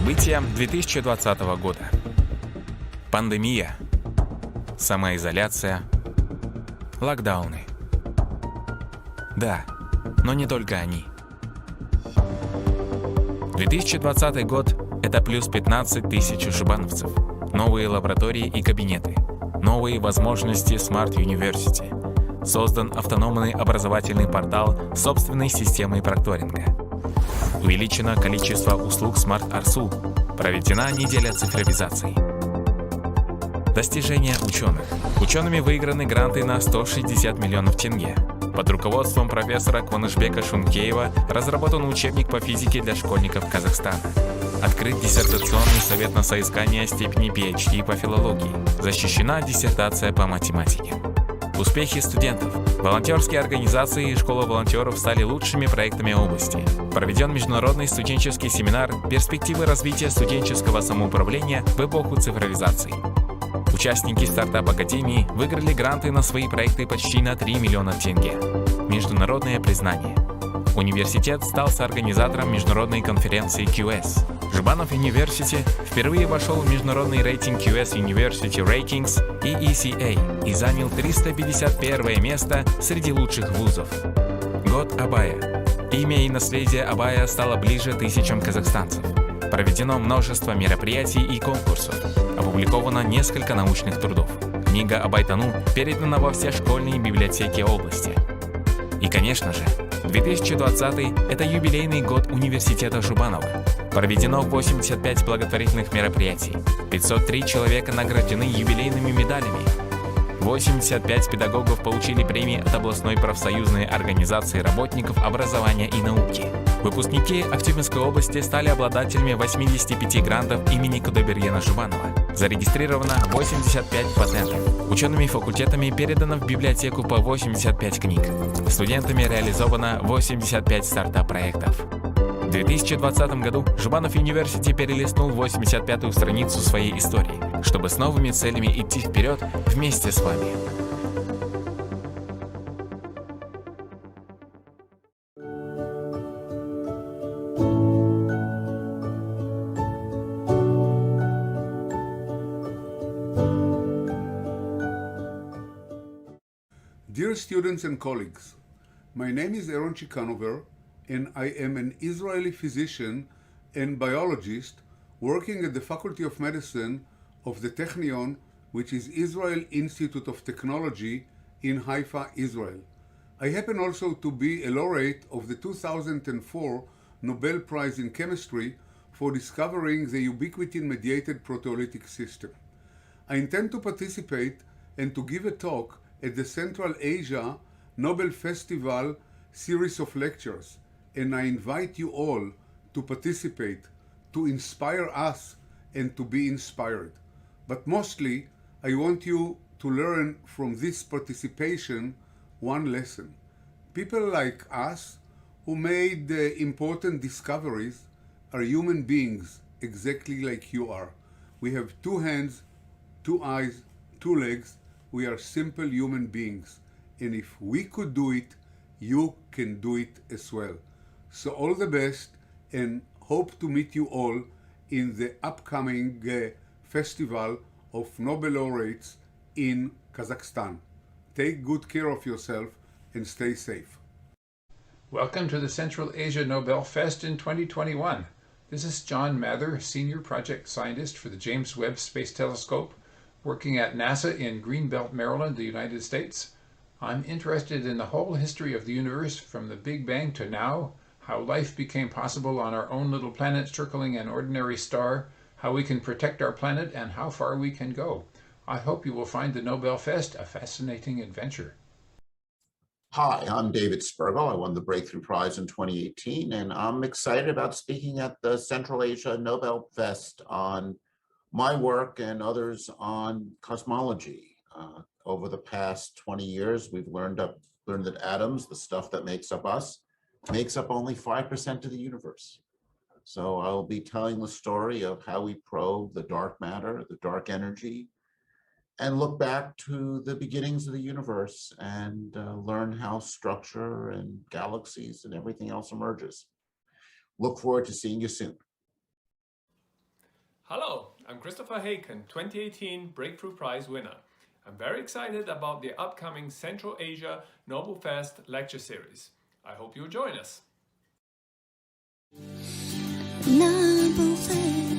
События 2020 года. Пандемия, самоизоляция, локдауны. Да, но не только они. 2020 год – это плюс 15 тысяч жбановцев, новые лаборатории и кабинеты, новые возможности Smart University, создан автономный образовательный портал с собственной системой прокторинга. Увеличено количество услуг Smart RSU, проведена неделя цифровизации. Достижения ученых. Учеными выиграны гранты на 160 миллионов тенге. Под руководством профессора Кванышбека Шункеева разработан учебник по физике для школьников Казахстана. Открыт диссертационный совет на соискание степени PhD по филологии. Защищена диссертация по математике. Успехи студентов. Волонтерские организации и школа волонтеров стали лучшими проектами области. Проведен международный студенческий семинар «Перспективы развития студенческого самоуправления в эпоху цифровизации». Участники стартап-академии выиграли гранты на свои проекты почти на 3 миллиона тенге. Международное признание. Университет стал соорганизатором международной конференции QS. Жбанов University впервые вошел в международный рейтинг QS University Ratings и ECA и занял 351 место среди лучших вузов. Год Абая. Имя и наследие Абая стало ближе тысячам казахстанцев. Проведено множество мероприятий и конкурсов. Опубликовано несколько научных трудов. Книга Абайтану передана во все школьные библиотеки области. И, конечно же, 2020 – это юбилейный год университета Жбанова. Проведено 85 благотворительных мероприятий. 503 человека награждены юбилейными медалями. 85 педагогов получили премии от областной профсоюзной организации работников образования и науки. Выпускники Актюбинской области стали обладателями 85 грантов имени Кудайбергена Жбанова. Зарегистрировано 85 патентов. Учеными факультетами передано в библиотеку по 85 книг. Студентами реализовано 85 стартап-проектов. В 2020 году Жбанов University перелистнул 85-ю страницу своей истории, чтобы с новыми целями идти вперед вместе с вами. Dear students and colleagues, my name is Aaron Chikanover, and I am an Israeli physician and biologist working at the Faculty of Medicine of the Technion, which is Israel Institute of Technology in Haifa, Israel. I happen also to be a laureate of the 2004 Nobel Prize in Chemistry for discovering the ubiquitin-mediated proteolytic system. I intend to participate and to give a talk at the Central Asia Nobel Festival series of lectures, and I invite you all to participate, to inspire us and to be inspired. But mostly, I want you to learn from this participation one lesson. People like us who made important discoveries are human beings exactly like you are. We have 2 hands, 2 eyes, 2 legs. We are simple human beings. And if we could do it, you can do it as well. So all the best, and hope to meet you all in the upcoming festival of Nobel laureates in Kazakhstan. Take good care of yourself and stay safe. Welcome to the Central Asia Nobel Fest in 2021. This is John Mather, Senior Project Scientist for the James Webb Space Telescope, working at NASA in Greenbelt, Maryland, the United States. I'm interested in the whole history of the universe from the Big Bang to now, how life became possible on our own little planet circling an ordinary star, how we can protect our planet, and how far we can go. I hope you will find the Nobel Fest a fascinating adventure. Hi, I'm David Spergel. I won the Breakthrough Prize in 2018, and I'm excited about speaking at the Central Asia Nobel Fest on my work and others on cosmology. Over the past 20 years, we've learned that atoms, the stuff that makes up us, makes up only 5% of the universe. So I'll be telling the story of how we probe the dark matter, the dark energy, and look back to the beginnings of the universe and learn how structure and galaxies and everything else emerges. Look forward to seeing you soon. Hello, I'm Christopher Haken, 2018 Breakthrough Prize winner. I'm very excited about the upcoming Central Asia Nobel Fest lecture series. I hope you'll join us. Nobel Fest.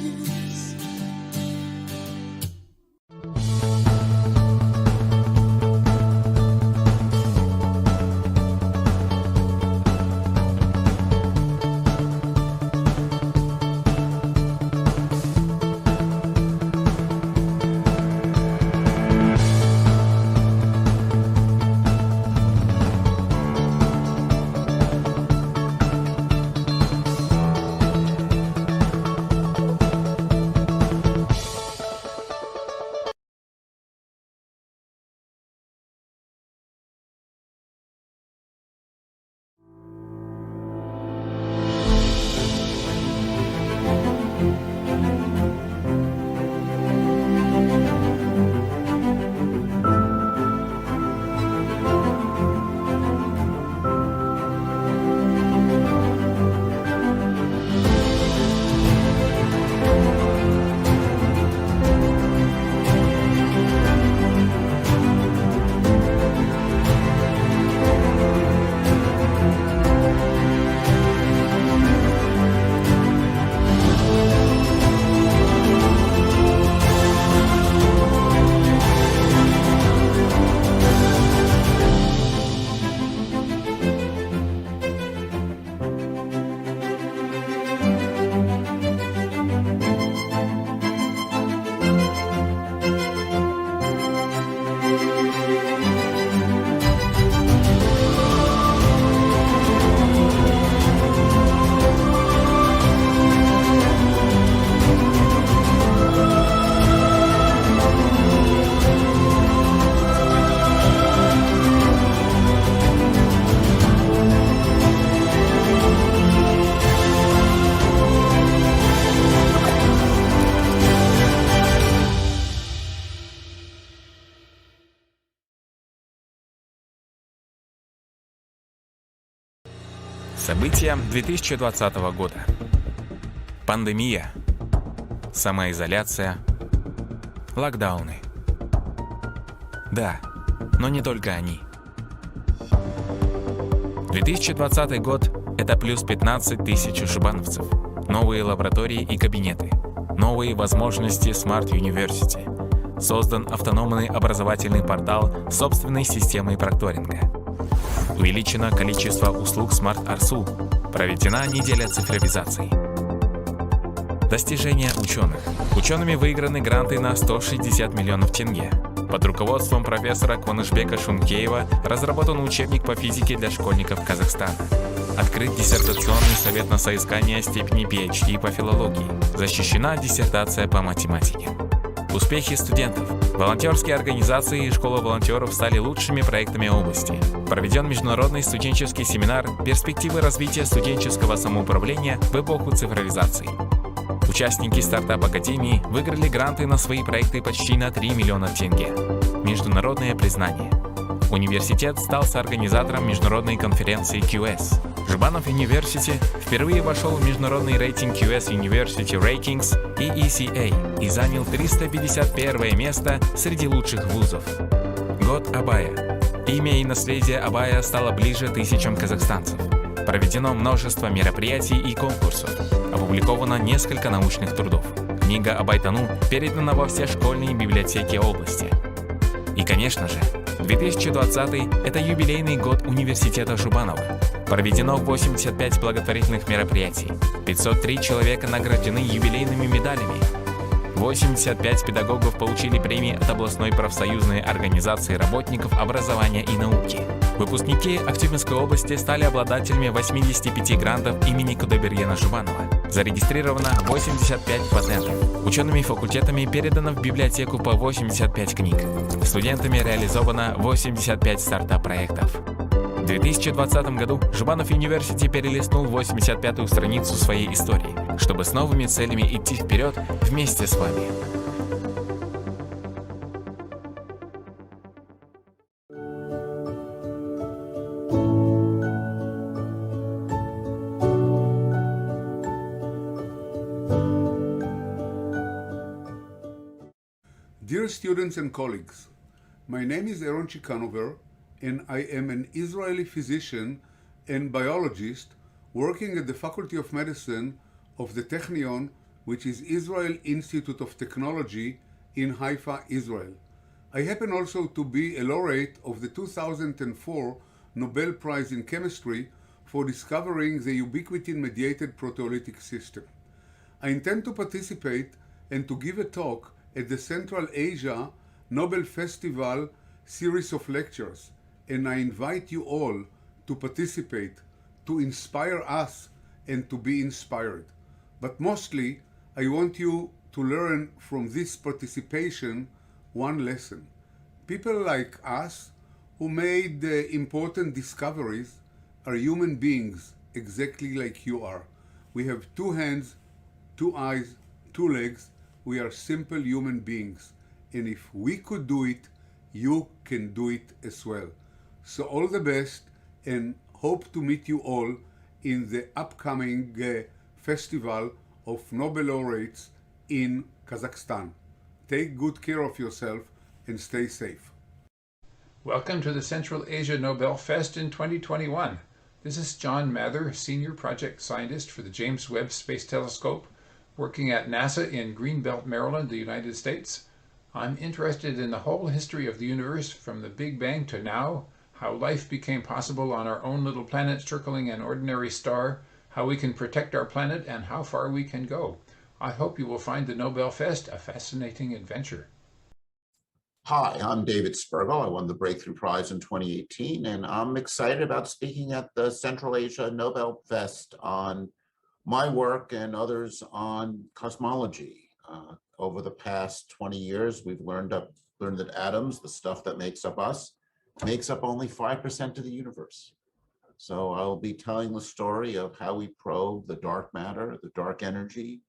События 2020 года. Пандемия, самоизоляция, локдауны. Да, но не только они. 2020 год – это плюс 15 тысяч жбановцев, новые лаборатории и кабинеты, новые возможности Smart University, создан автономный образовательный портал с собственной системой прокторинга. Увеличено количество услуг Smart RSU, проведена неделя цифровизации. Достижения ученых. Учеными выиграны гранты на 160 миллионов тенге. Под руководством профессора Куанышбека Шункеева разработан учебник по физике для школьников Казахстана. Открыт диссертационный совет на соискание степени PhD по филологии. Защищена диссертация по математике. Успехи студентов. Волонтерские организации и школа волонтеров стали лучшими проектами области. Проведен международный студенческий семинар «Перспективы развития студенческого самоуправления в эпоху цифровизации». Участники стартап-академии выиграли гранты на свои проекты почти на 3 миллиона тенге. Международное признание. Университет стал соорганизатором международной конференции QS. Жбанов University впервые вошел в международный рейтинг QS University Rankings и ECA и занял 351 место среди лучших вузов. Год Абая. Имя и наследие Абая стало ближе тысячам казахстанцев. Проведено множество мероприятий и конкурсов. Опубликовано несколько научных трудов. Книга Абайтану передана во все школьные библиотеки области. И, конечно же, 2020 – это юбилейный год университета Жбанова. Проведено 85 благотворительных мероприятий. 503 человека награждены юбилейными медалями. 85 педагогов получили премии от областной профсоюзной организации работников образования и науки. Выпускники Актюбинской области стали обладателями 85 грантов имени Кудайбергена Жбанова. Зарегистрировано 85 патентов. Учеными факультетами передано в библиотеку по 85 книг. Студентами реализовано 85 стартап-проектов. В 2020 году Жбанов University перелистнул 85-ю страницу своей истории, чтобы с новыми целями идти вперед вместе с вами. Dear students and colleagues, my name is Aaron Chikanover, and I am an Israeli physician and biologist working at the Faculty of Medicine of the Technion, which is Israel Institute of Technology in Haifa, Israel. I happen also to be a laureate of the 2004 Nobel Prize in Chemistry for discovering the ubiquitin-mediated proteolytic system. I intend to participate and to give a talk at the Central Asia Nobel Festival series of lectures, and I invite you all to participate, to inspire us and to be inspired. But mostly, I want you to learn from this participation one lesson. People like us who made important discoveries are human beings exactly like you are. We have 2 hands, 2 eyes, 2 legs. We are simple human beings. And if we could do it, you can do it as well. So all the best, and hope to meet you all in the upcoming festival of Nobel laureates in Kazakhstan. Take good care of yourself and stay safe. Welcome to the Central Asia Nobel Fest in 2021. This is John Mather, Senior Project Scientist for the James Webb Space Telescope, working at NASA in Greenbelt, Maryland, the United States. I'm interested in the whole history of the universe from the Big Bang to now, how life became possible on our own little planet circling an ordinary star, how we can protect our planet, and how far we can go. I hope you will find the Nobel Fest a fascinating adventure. Hi, I'm David Spergel. I won the Breakthrough Prize in 2018, and I'm excited about speaking at the Central Asia Nobel Fest on my work and others on cosmology. Over the past 20 years, we've learned that atoms, the stuff that makes up us, makes up only 5% of the universe. So I'll be telling the story of how we probe the dark matter, the dark energy,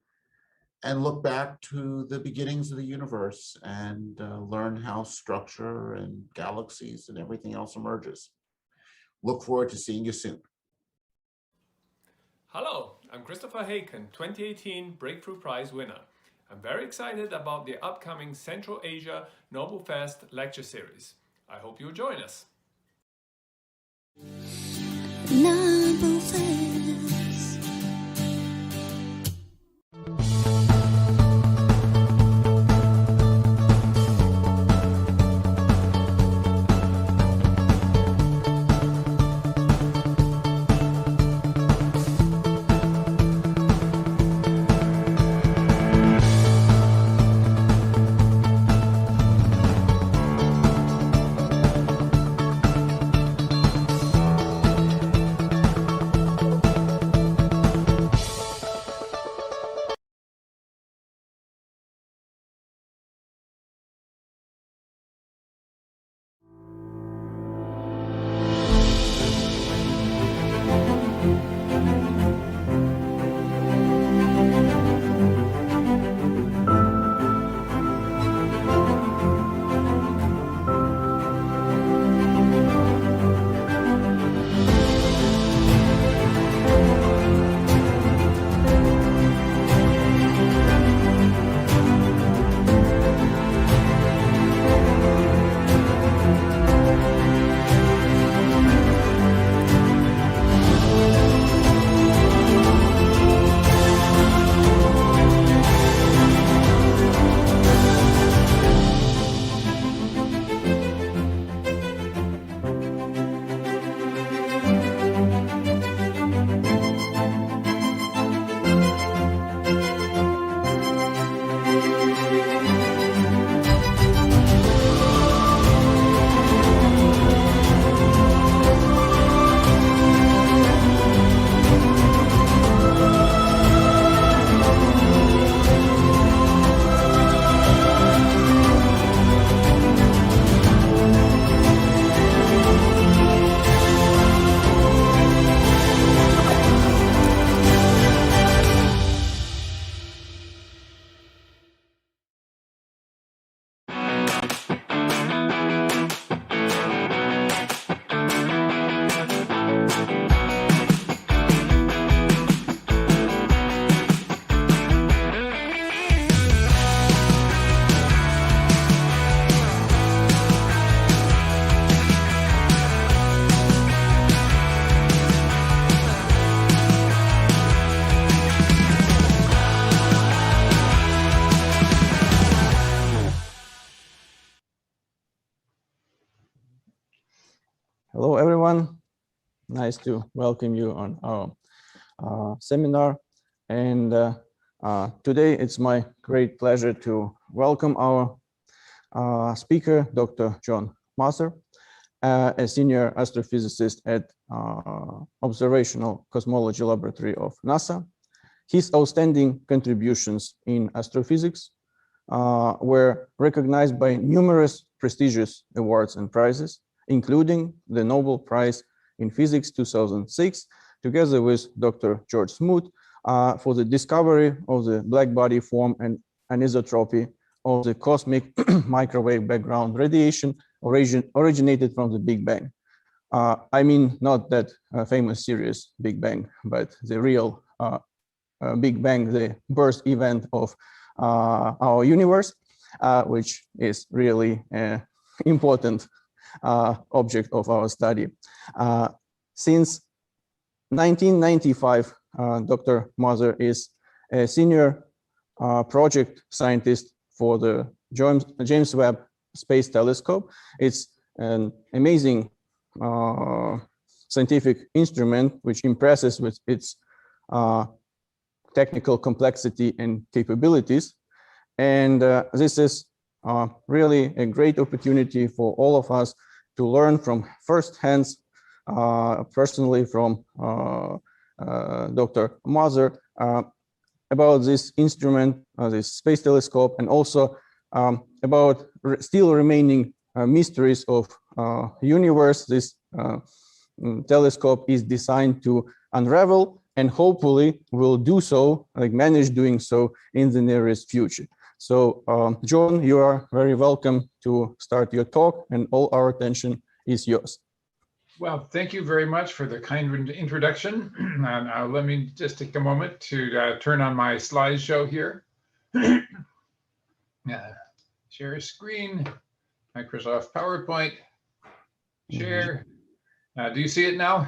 and look back to the beginnings of the universe and learn how structure and galaxies and everything else emerges. Look forward to seeing you soon. Hello, I'm Christopher Haken, 2018 Breakthrough Prize winner. I'm very excited about the upcoming Central Asia Nobel Fest lecture series. I hope you'll join us. Nobel Fest. Hello, everyone. Nice to welcome you on our seminar. And today it's my great pleasure to welcome our speaker, Dr. John Mather, a senior astrophysicist at Observational Cosmology Laboratory of NASA. His outstanding contributions in astrophysics were recognized by numerous prestigious awards and prizes, including the Nobel Prize in Physics 2006, together with Dr. George Smoot, for the discovery of the black body form and anisotropy of the cosmic microwave background radiation originated from the Big Bang. I mean, not that famous series Big Bang, but the real Big Bang, the birth event of our universe, which is really an important object of our study. Since 1995, Dr. Mather is a senior project scientist for the James Webb Space Telescope. It's an amazing scientific instrument which impresses with its technical complexity and capabilities. And this is really a great opportunity for all of us to learn from first hands, personally from Dr. Mather, about this instrument, this space telescope, and also about still remaining mysteries of universe. This telescope is designed to unravel, and hopefully will do so, like manage doing so in the nearest future. So John, you are very welcome to start your talk, and all our attention is yours. Well, thank you very much for the kind introduction. Let me just take a moment to turn on my slideshow here. Share screen, Microsoft PowerPoint, share. Do you see it now?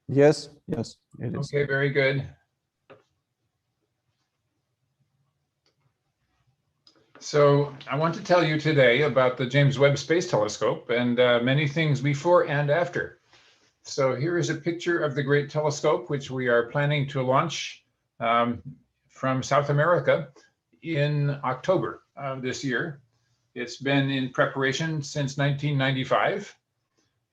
Yes, yes, it is. Okay, very good. So I want to tell you today about the James Webb Space Telescope and many things before and after. So here is a picture of the great telescope, which we are planning to launch from South America in October of this year. It's been in preparation since 1995.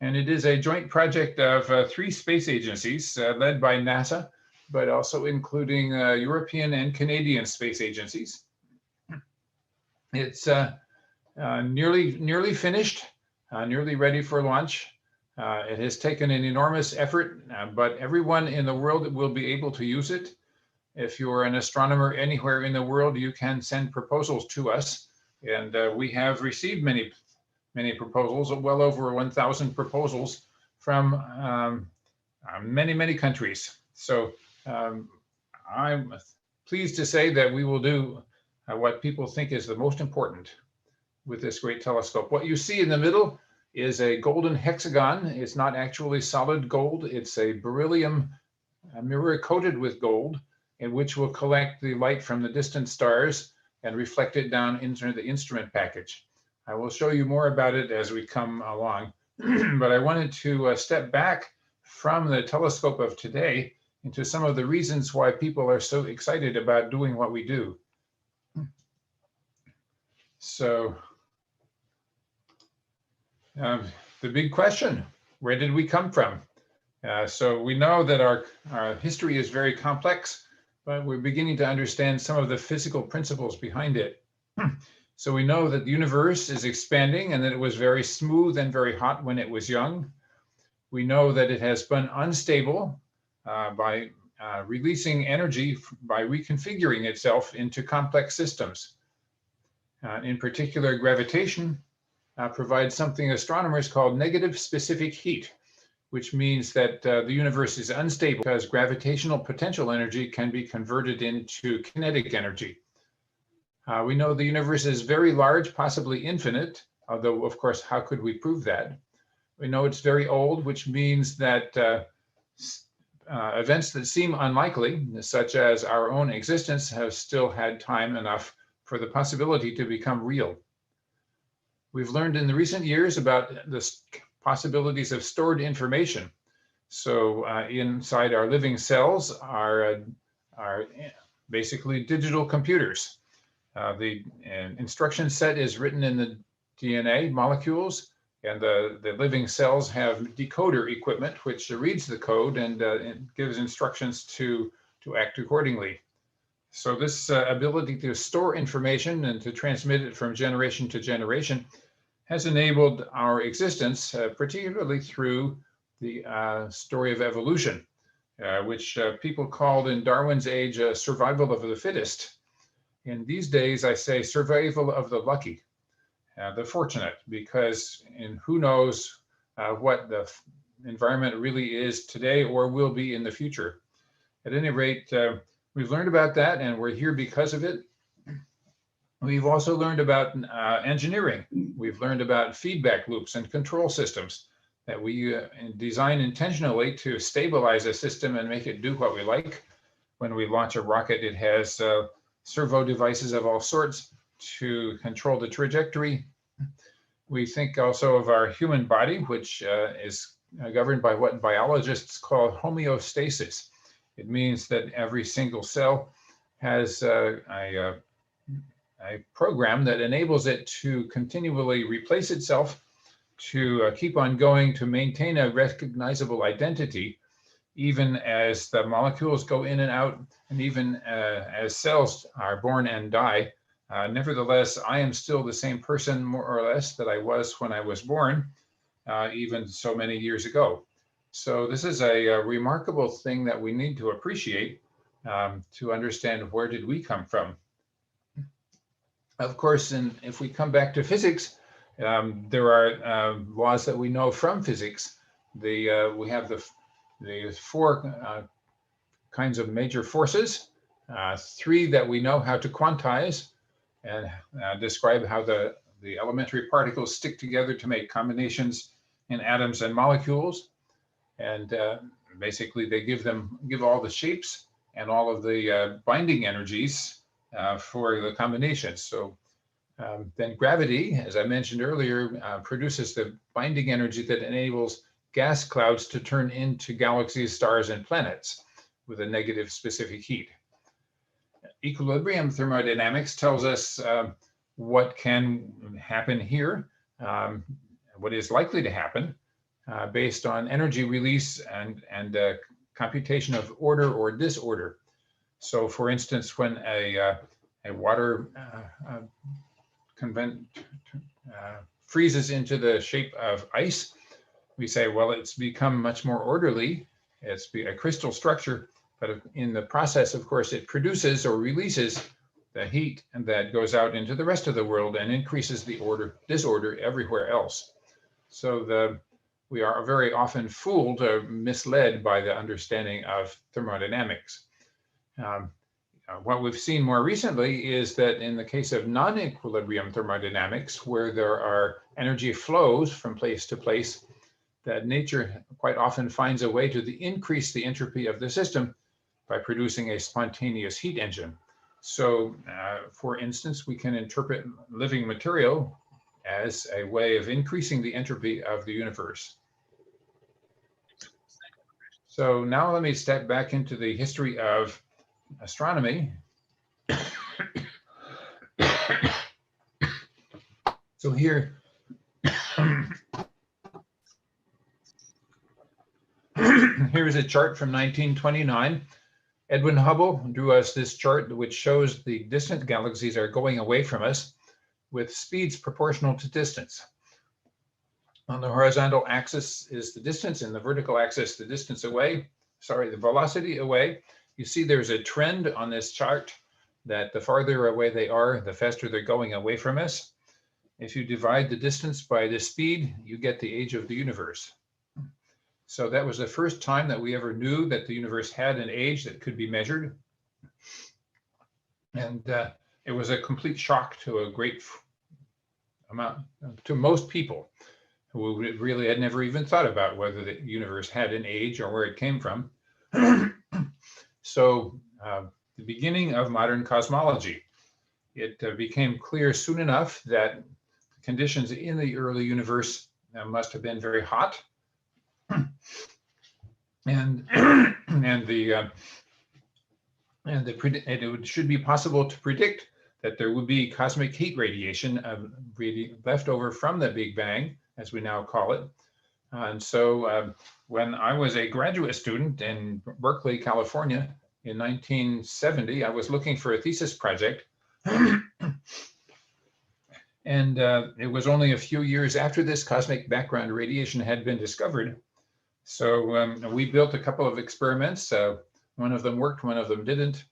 And it is a joint project of 3 space agencies led by NASA, but also including European and Canadian space agencies. It's nearly finished, nearly ready for launch. It has taken an enormous effort, but everyone in the world will be able to use it. If you're an astronomer anywhere in the world, you can send proposals to us. And we have received many proposals, well over 1,000 proposals from many countries. So I'm pleased to say that we will do what people think is the most important with this great telescope. What you see in the middle is a golden hexagon. It's not actually solid gold. It's a beryllium mirror coated with gold, in which will collect the light from the distant stars and reflect it down into the instrument package. I will show you more about it as we come along, but I wanted to step back from the telescope of today into some of the reasons why people are so excited about doing what we do. So the big question, where did we come from? So we know that our history is very complex, but we're beginning to understand some of the physical principles behind it. So we know that the universe is expanding and that it was very smooth and very hot when it was young. We know that it has been unstable by releasing energy by reconfiguring itself into complex systems. In particular, gravitation provides something astronomers call negative specific heat, which means that the universe is unstable because gravitational potential energy can be converted into kinetic energy. We know the universe is very large, possibly infinite, although, of course, how could we prove that? We know it's very old, which means that events that seem unlikely, such as our own existence, have still had time enough for the possibility to become real. We've learned in the recent years about the possibilities of stored information. So inside our living cells are basically digital computers. The instruction set is written in the DNA molecules, and the living cells have decoder equipment which reads the code and gives instructions to act accordingly. So this ability to store information and to transmit it from generation to generation has enabled our existence, particularly through the story of evolution, which people called in Darwin's age survival of the fittest. In these days, I say survival of the lucky, the fortunate, because who knows what the environment really is today or will be in the future. At any rate, we've learned about that, and we're here because of it. We've also learned about engineering. We've learned about feedback loops and control systems that we design intentionally to stabilize a system and make it do what we like. When we launch a rocket, it has servo devices of all sorts to control the trajectory. We think also of our human body, which is governed by what biologists call homeostasis. It means that every single cell has a program that enables it to continually replace itself, to keep on going, to maintain a recognizable identity, even as the molecules go in and out, and even as cells are born and die. Nevertheless, I am still the same person, more or less, that I was when I was born, even so many years ago. So this is a remarkable thing that we need to appreciate to understand where did we come from. Of course, if we come back to physics, there are laws that we know from physics. We have the four kinds of major forces, three that we know how to quantize and describe how the elementary particles stick together to make combinations in atoms and molecules. And basically they give all the shapes and all of the binding energies for the combinations. So then gravity, as I mentioned earlier, produces the binding energy that enables gas clouds to turn into galaxies, stars, and planets with a negative specific heat. Equilibrium thermodynamics tells us what can happen here, what is likely to happen based on energy release and computation of order or disorder. So for instance, when a water freezes into the shape of ice, we say, well, it's become much more orderly. It's a crystal structure, but in the process, of course, it produces or releases the heat and that goes out into the rest of the world and increases the disorder everywhere else. So we are very often fooled or misled by the understanding of thermodynamics. What we've seen more recently is that in the case of non-equilibrium thermodynamics, where there are energy flows from place to place, that nature quite often finds a way to increase the entropy of the system by producing a spontaneous heat engine. So, for instance, we can interpret living material as a way of increasing the entropy of the universe. So now let me step back into the history of astronomy. So here, here's a chart from 1929. Edwin Hubble drew us this chart which shows the distant galaxies are going away from us with speeds proportional to distance. On the horizontal axis is the distance, and the vertical axis, the distance away, the velocity away. You see there's a trend on this chart that the farther away they are, the faster they're going away from us. If you divide the distance by the speed, you get the age of the universe. So that was the first time that we ever knew that the universe had an age that could be measured. And it was a complete shock to a great amount, to most people who really had never even thought about whether the universe had an age or where it came from. So the beginning of modern cosmology, it became clear soon enough that conditions in the early universe must have been very hot, and it should be possible to predict that there would be cosmic heat radiation left over from the Big Bang, as we now call it. And so when I was a graduate student in Berkeley, California in 1970, I was looking for a thesis project. And it was only a few years after this cosmic background radiation had been discovered. So we built a couple of experiments. One of them worked, one of them didn't.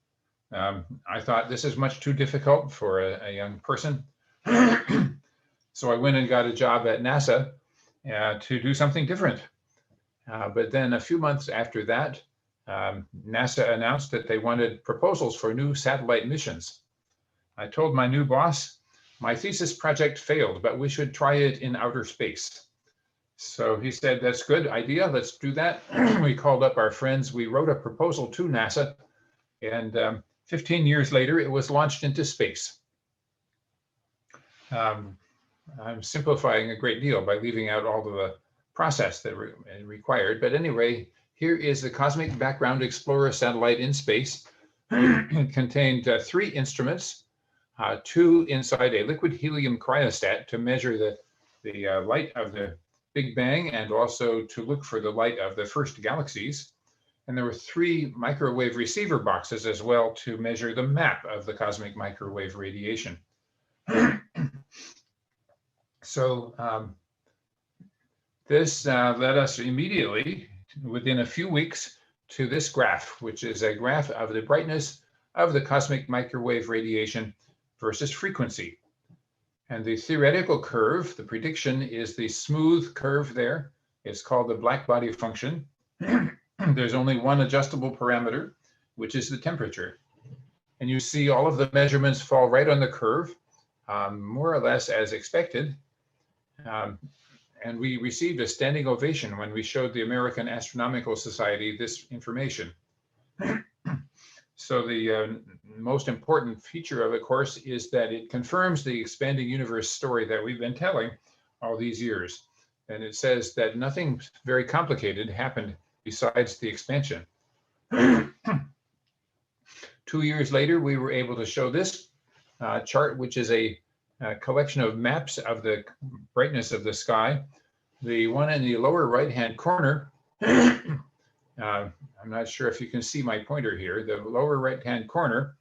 I thought this is much too difficult for a young person. So I went and got a job at NASA to do something different. But then a few months after that, NASA announced that they wanted proposals for new satellite missions. I told my new boss, my thesis project failed, but we should try it in outer space. So he said, that's a good idea, let's do that. We called up our friends, we wrote a proposal to NASA, and 15 years later, it was launched into space. I'm simplifying a great deal by leaving out all of the process that required, but anyway, here is the Cosmic Background Explorer satellite in space. It contained 3 instruments, 2 inside a liquid helium cryostat to measure the light of the Big Bang and also to look for the light of the first galaxies. And there were 3 microwave receiver boxes as well to measure the map of the cosmic microwave radiation. So this led us immediately, within a few weeks, to this graph, which is a graph of the brightness of the cosmic microwave radiation versus frequency. And the theoretical curve, the prediction, is the smooth curve there. It's called the black body function. There's only one adjustable parameter, which is the temperature. And you see all of the measurements fall right on the curve, more or less as expected. And we received a standing ovation when we showed the American Astronomical Society this information. So the most important feature of it, of course, is that it confirms the expanding universe story that we've been telling all these years. And it says that nothing very complicated happened besides the expansion. 2 years later, we were able to show this chart, which is a collection of maps of the brightness of the sky. The one in the lower right-hand corner, I'm not sure if you can see my pointer here. The lower right-hand corner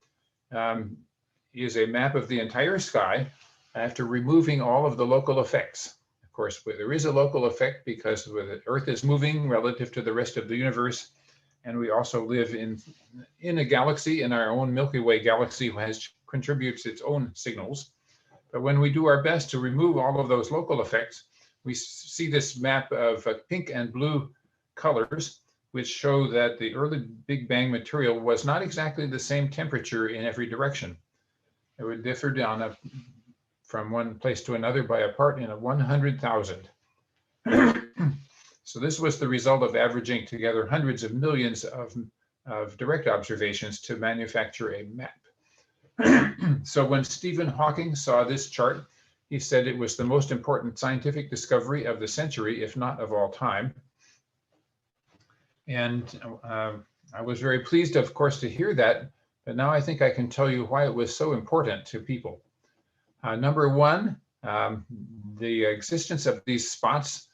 is a map of the entire sky after removing all of the local effects. Of course, there is a local effect because the Earth is moving relative to the rest of the universe. And we also live in a galaxy, in our own Milky Way galaxy, which contributes its own signals. But when we do our best to remove all of those local effects, we see this map of pink and blue colors, which show that the early Big Bang material was not exactly the same temperature in every direction. It would differ from one place to another by a part in 100,000. So this was the result of averaging together hundreds of millions of direct observations to manufacture a map. So when Stephen Hawking saw this chart, he said it was the most important scientific discovery of the century, if not of all time. And I was very pleased, of course, to hear that, but now I think I can tell you why it was so important to people. Number one, the existence of these spots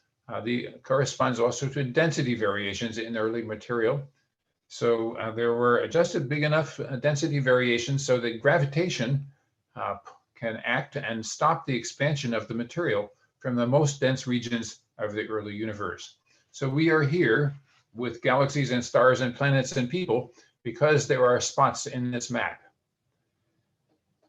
corresponds also to density variations in early material. So there were adjusted big enough density variations so that gravitation can act and stop the expansion of the material from the most dense regions of the early universe. So we are here with galaxies and stars and planets and people because there are spots in this map.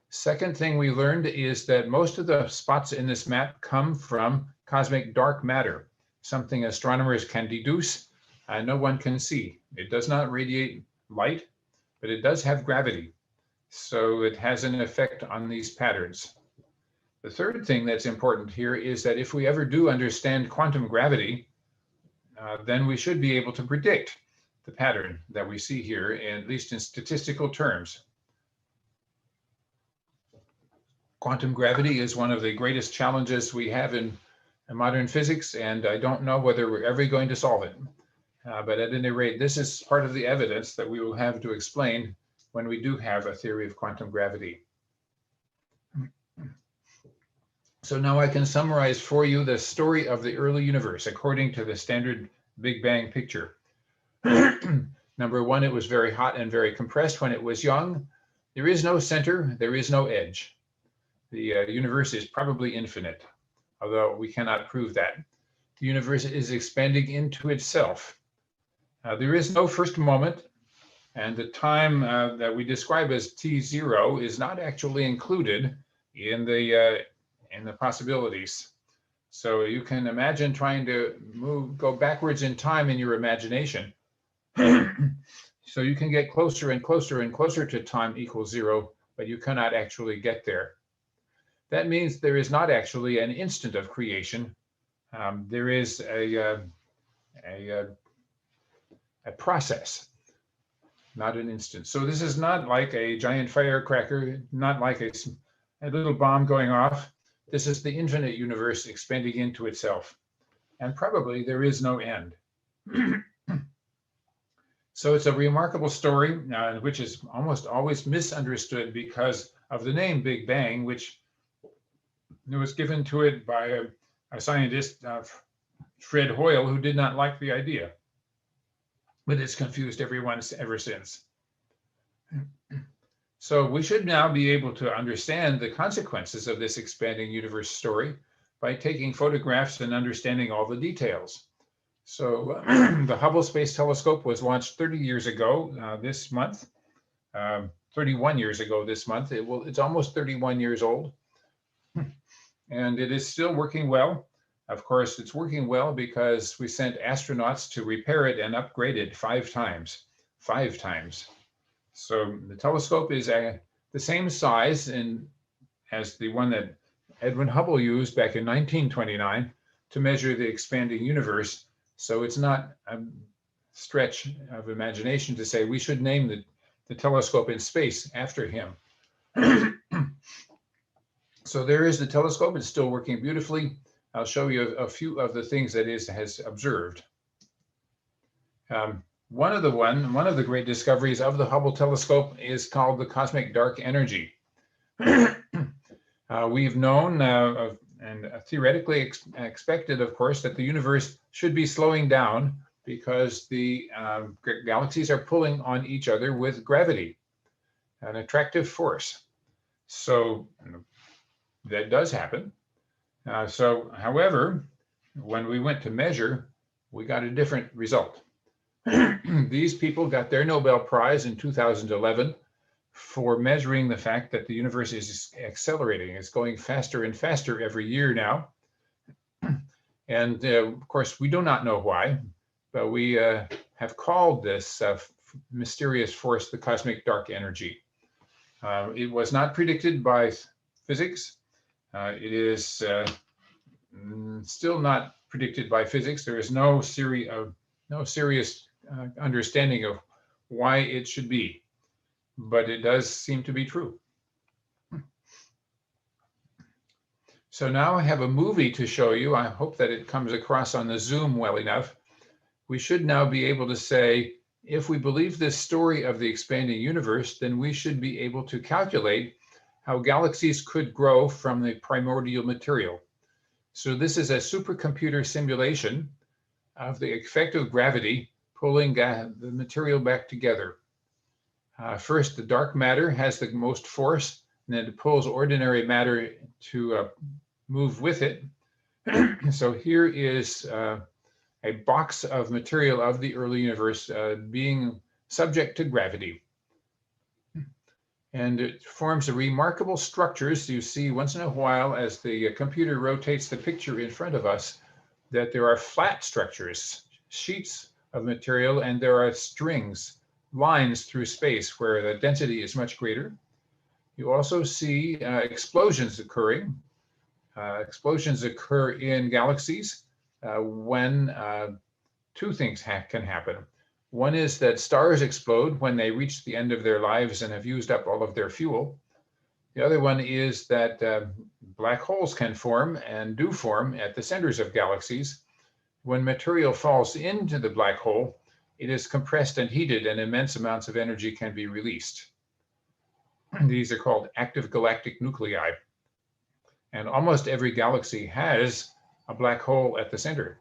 Second thing we learned is that most of the spots in this map come from cosmic dark matter, something astronomers can deduce and no one can see. It does not radiate light, but it does have gravity. So it has an effect on these patterns. The third thing that's important here is that if we ever do understand quantum gravity, then we should be able to predict the pattern that we see here, at least in statistical terms. Quantum gravity is one of the greatest challenges we have in modern physics, and I don't know whether we're ever going to solve it. But at any rate, this is part of the evidence that we will have to explain when we do have a theory of quantum gravity. So now I can summarize for you the story of the early universe according to the standard Big Bang picture. Number one, it was very hot and very compressed when it was young. There is no center, there is no edge. The universe is probably infinite, although we cannot prove that. The universe is expanding into itself. There is no first moment, and the time that we describe as T0 is not actually included in the possibilities. So you can imagine trying to go backwards in time in your imagination. So you can get closer and closer and closer to time equals 0, but you cannot actually get there. That means there is not actually an instant of creation. There is a process, not an instant. So this is not like a giant firecracker, not like a little bomb going off. This is the infinite universe expanding into itself. And probably there is no end. So it's a remarkable story, which is almost always misunderstood because of the name Big Bang, which was given to it by a scientist, Fred Hoyle, who did not like the idea. But it's confused everyone ever since. So we should now be able to understand the consequences of this expanding universe story by taking photographs and understanding all the details. So the Hubble Space Telescope was launched 30 years ago this month, 31 years ago this month. It's almost 31 years old, and it is still working well. Of course, it's working well because we sent astronauts to repair it and upgrade it 5 times. So the telescope is the same size as the one that Edwin Hubble used back in 1929 to measure the expanding universe. So it's not a stretch of imagination to say we should name the telescope in space after him. So there is the telescope. It's still working beautifully. I'll show you a few of the things that it has observed. One of the great discoveries of the Hubble telescope is called the cosmic dark energy. We've known and theoretically expected, of course, that the universe should be slowing down because the galaxies are pulling on each other with gravity, an attractive force. So that does happen. However, when we went to measure, we got a different result. These people got their Nobel Prize in 2011 for measuring the fact that the universe is accelerating. It's going faster and faster every year now. And of course, we do not know why, but we have called this mysterious force the cosmic dark energy. It was not predicted by physics. It is still not predicted by physics. There is no serious understanding of why it should be, but it does seem to be true. So now I have a movie to show you. I hope that it comes across on the Zoom well enough. We should now be able to say, if we believe this story of the expanding universe, then we should be able to calculate how galaxies could grow from the primordial material. So this is a supercomputer simulation of the effect of gravity pulling the material back together. First, the dark matter has the most force, and then it pulls ordinary matter to move with it. So here is a box of material of the early universe being subject to gravity. And it forms a remarkable structures. You see once in a while as the computer rotates the picture in front of us that there are flat structures, sheets of material, and there are strings, lines through space where the density is much greater. You also see explosions occurring. Explosions occur in galaxies when 2 things can happen. One is that stars explode when they reach the end of their lives and have used up all of their fuel. The other one is that black holes can form and do form at the centers of galaxies. When material falls into the black hole, it is compressed and heated, and immense amounts of energy can be released. These are called active galactic nuclei. And almost every galaxy has a black hole at the center.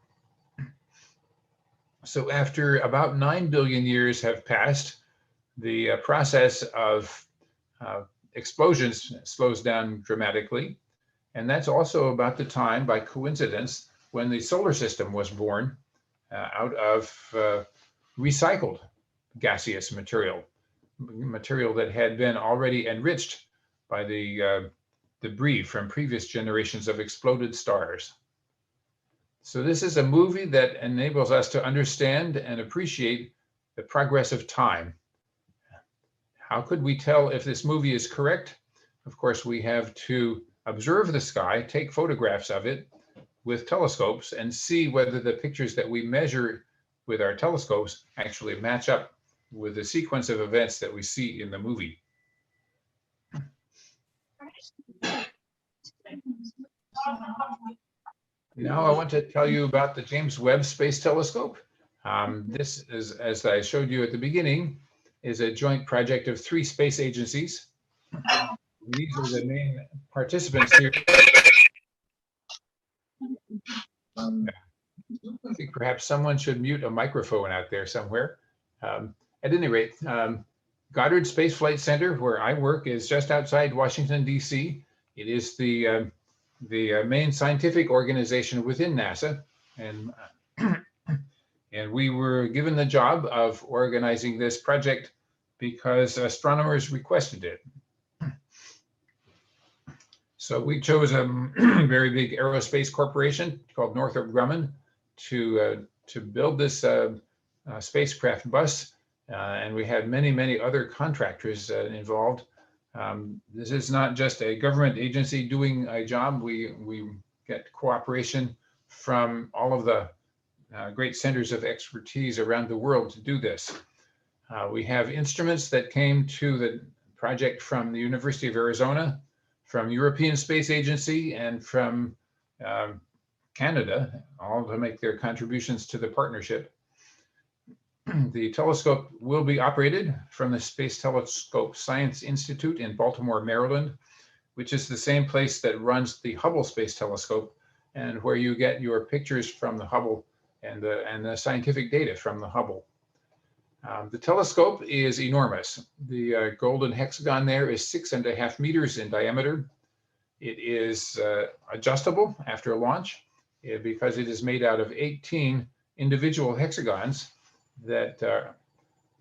So after about 9 billion years have passed, the process of explosions slows down dramatically. And that's also about the time, by coincidence, when the solar system was born out of recycled gaseous material that had been already enriched by the debris from previous generations of exploded stars. So this is a movie that enables us to understand and appreciate the progress of time. How could we tell if this movie is correct? Of course, we have to observe the sky, take photographs of it with telescopes, and see whether the pictures that we measure with our telescopes actually match up with the sequence of events that we see in the movie. Now I want to tell you about the James Webb Space Telescope. This is, as I showed you at the beginning, is a joint project of 3 space agencies. These are the main participants here. I think perhaps someone should mute a microphone out there somewhere. At any rate, Goddard Space Flight Center, where I work, is just outside Washington, D.C. It is the main scientific organization within NASA, and we were given the job of organizing this project because astronomers requested it. So we chose a very big aerospace corporation called Northrop Grumman to build this spacecraft bus, and we had many other contractors involved. This is not just a government agency doing a job. We get cooperation from all of the great centers of expertise around the world to do this. We have instruments that came to the project from the University of Arizona, from European Space Agency, and from Canada, all to make their contributions to the partnership. The telescope will be operated from the Space Telescope Science Institute in Baltimore, Maryland, which is the same place that runs the Hubble Space Telescope, and where you get your pictures from the Hubble and the scientific data from the Hubble. The telescope is enormous. The Golden Hexagon there is 6.5 meters in diameter. It is adjustable after launch because it is made out of 18 individual hexagons that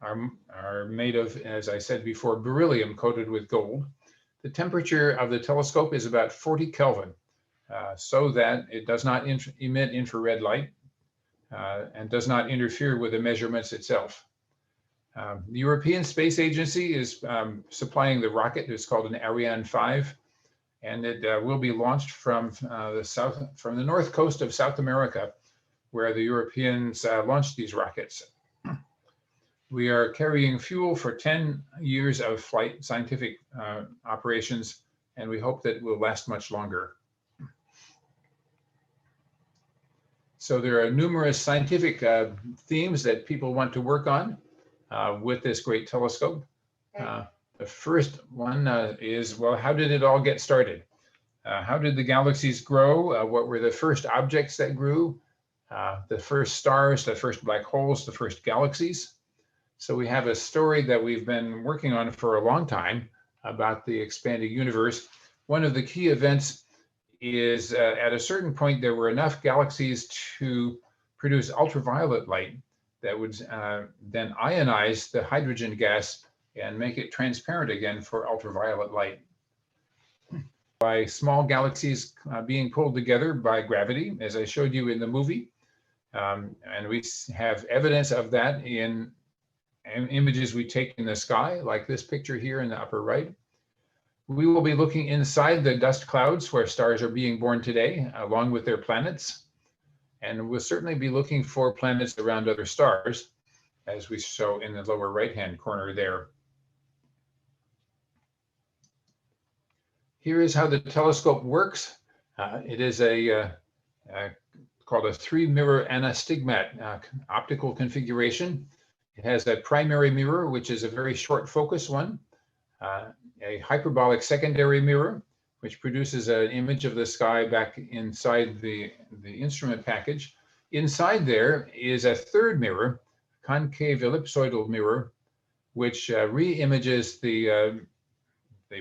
are made of, as I said before, beryllium coated with gold. The temperature of the telescope is about 40 Kelvin, so that it does not emit infrared light and does not interfere with the measurements itself. The European Space Agency is supplying the rocket. It's called an Ariane 5, and it will be launched from the north coast of South America, where the Europeans launched these rockets. We are carrying fuel for 10 years of flight scientific operations, and we hope that it will last much longer. So there are numerous scientific themes that people want to work on with this great telescope. The first one is, well, how did it all get started? How did the galaxies grow? What were the first objects that grew? The first stars, the first black holes, the first galaxies. So we have a story that we've been working on for a long time about the expanding universe. One of the key events is at a certain point, there were enough galaxies to produce ultraviolet light that would then ionize the hydrogen gas and make it transparent again for ultraviolet light. By small galaxies being pulled together by gravity, as I showed you in the movie. And we have evidence of that in images we take in the sky, like this picture here in the upper right. We will be looking inside the dust clouds where stars are being born today, along with their planets. And we'll certainly be looking for planets around other stars, as we show in the lower right-hand corner there. Here is how the telescope works. It is called a 3-mirror anastigmat optical configuration. It has a primary mirror, which is a very short focus one, a hyperbolic secondary mirror, which produces an image of the sky back inside the instrument package. Inside there is a third mirror, concave ellipsoidal mirror, which re-images the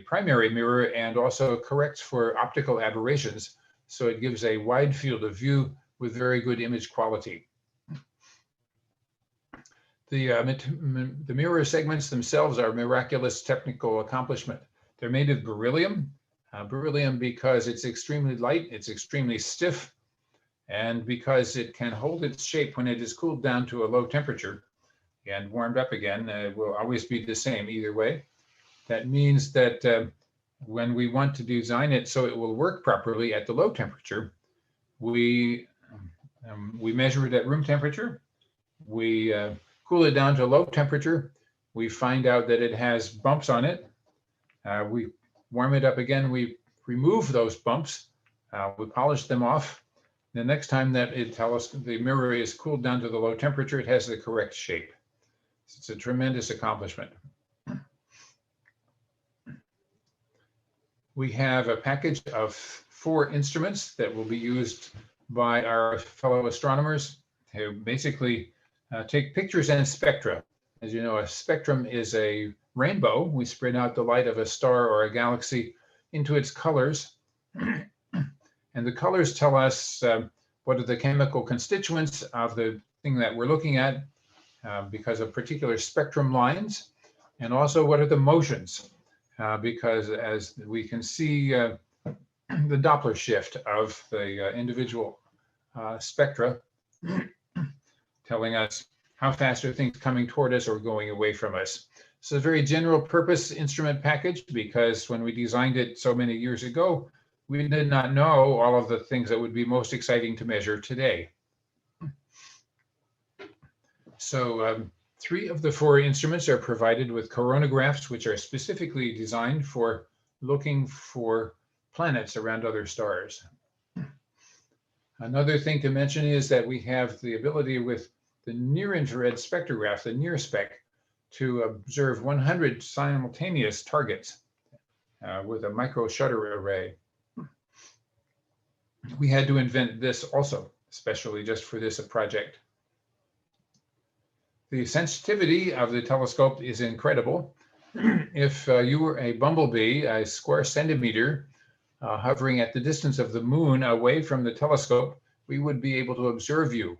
primary mirror and also corrects for optical aberrations. So it gives a wide field of view with very good image quality. The mirror segments themselves are a miraculous technical accomplishment. They're made of beryllium. Beryllium because it's extremely light, it's extremely stiff, and because it can hold its shape when it is cooled down to a low temperature and warmed up again, it will always be the same either way. That means that when we want to design it so it will work properly at the low temperature, we measure it at room temperature, we cool it down to low temperature, we find out that it has bumps on it, we warm it up again, we remove those bumps, we polish them off. The next time that the mirror is cooled down to the low temperature, it has the correct shape. It's a tremendous accomplishment. We have a package of 4 instruments that will be used by our fellow astronomers to basically take pictures and spectra. As you know, a spectrum is a rainbow. We spread out the light of a star or a galaxy into its colors. And the colors tell us what are the chemical constituents of the thing that we're looking at because of particular spectrum lines, and also what are the motions, because as we can see the Doppler shift of the individual spectra telling us how fast are things coming toward us or going away from us. It's a very general purpose instrument package because when we designed it so many years ago, we did not know all of the things that would be most exciting to measure today. So 3 of the 4 instruments are provided with coronagraphs, which are specifically designed for looking for planets around other stars. Another thing to mention is that we have the ability with the near-infrared spectrograph, the NIRSPEC, to observe 100 simultaneous targets with a micro shutter array. We had to invent this also, especially just for this project. The sensitivity of the telescope is incredible. If you were a bumblebee, a square centimeter, hovering at the distance of the moon away from the telescope, we would be able to observe you.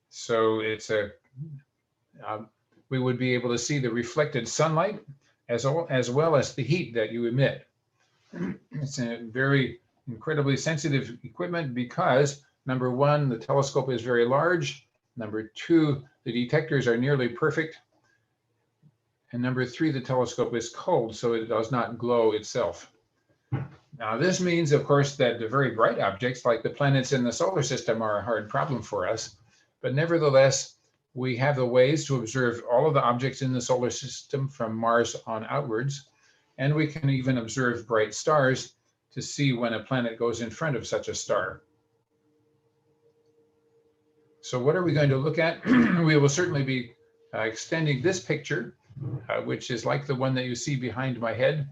So it's we would be able to see the reflected sunlight as well as the heat that you emit. It's a very incredibly sensitive equipment because, number 1, the telescope is very large. Number 2, the detectors are nearly perfect. And number 3, the telescope is cold, so it does not glow itself. Now, this means, of course, that the very bright objects, like the planets in the solar system, are a hard problem for us. But nevertheless, we have the ways to observe all of the objects in the solar system from Mars on outwards. And we can even observe bright stars to see when a planet goes in front of such a star. So what are we going to look at? We will certainly be extending this picture, which is like the one that you see behind my head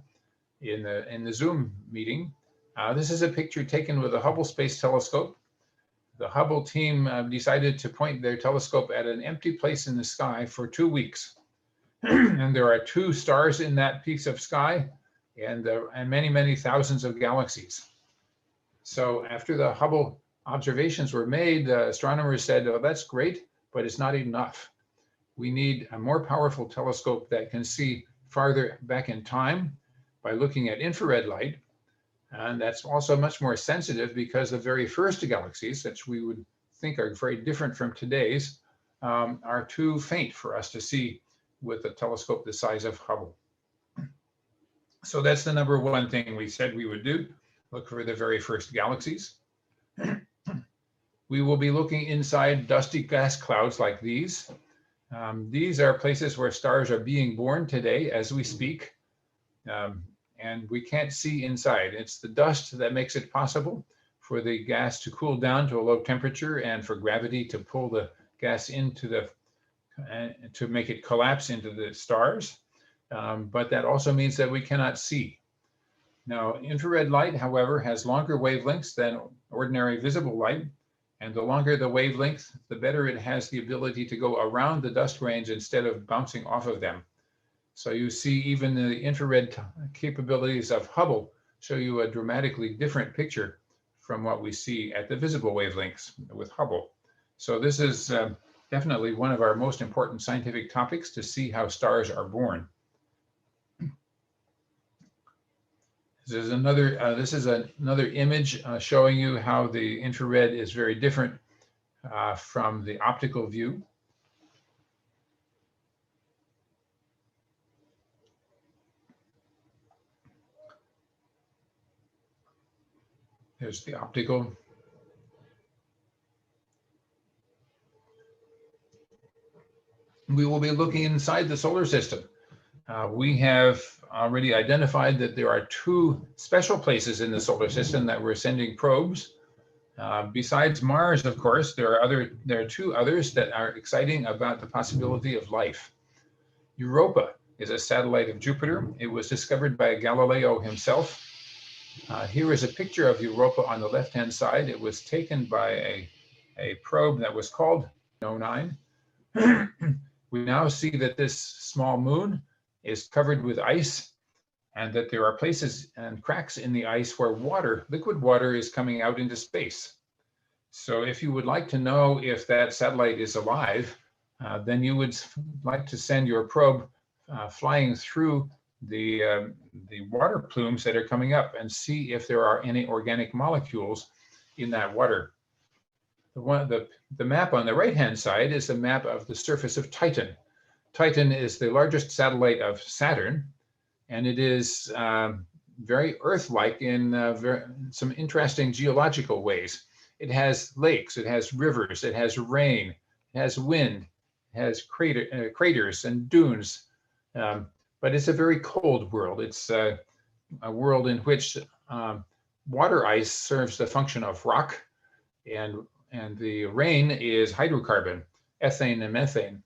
in the Zoom meeting. This is a picture taken with the Hubble Space Telescope. The Hubble team decided to point their telescope at an empty place in the sky for 2 weeks. And there are 2 stars in that piece of sky and many, many thousands of galaxies. So after the Hubble observations were made, the astronomers said, oh, that's great, but it's not enough. We need a more powerful telescope that can see farther back in time by looking at infrared light. And that's also much more sensitive because the very first galaxies, which we would think are very different from today's, are too faint for us to see with a telescope the size of Hubble. So that's the number 1 thing we said we would do, look for the very first galaxies. We will be looking inside dusty gas clouds like these. These are places where stars are being born today as we speak. and we can't see inside. It's the dust that makes it possible for the gas to cool down to a low temperature and for gravity to pull the gas into the, to make it collapse into the stars. But that also means that we cannot see. Now, infrared light, however, has longer wavelengths than ordinary visible light. And the longer the wavelength, the better it has the ability to go around the dust grains instead of bouncing off of them. So you see even the infrared capabilities of Hubble show you a dramatically different picture from what we see at the visible wavelengths with Hubble. So this is definitely one of our most important scientific topics, to see how stars are born. This is another image showing you how the infrared is very different from the optical view. There's the optical. We will be looking inside the solar system. We have already identified that there are 2 special places in the solar system that we're sending probes. Besides Mars, of course, there are 2 others that are exciting about the possibility of life. Europa is a satellite of Jupiter. It was discovered by Galileo himself. Here is a picture of Europa on the left-hand side. It was taken by a probe that was called 09. We now see that this small moon is covered with ice, and that there are places and cracks in the ice where water, liquid water, is coming out into space. So if you would like to know if that satellite is alive, then you would like to send your probe flying through the water plumes that are coming up and see if there are any organic molecules in that water. The map on the right-hand side is a map of the surface of Titan. Titan is the largest satellite of Saturn, and it is very Earth-like in some interesting geological ways. It has lakes, it has rivers, it has rain, it has wind, it has craters and dunes, but it's a very cold world. It's a world in which water ice serves the function of rock, and the rain is hydrocarbon, ethane and methane.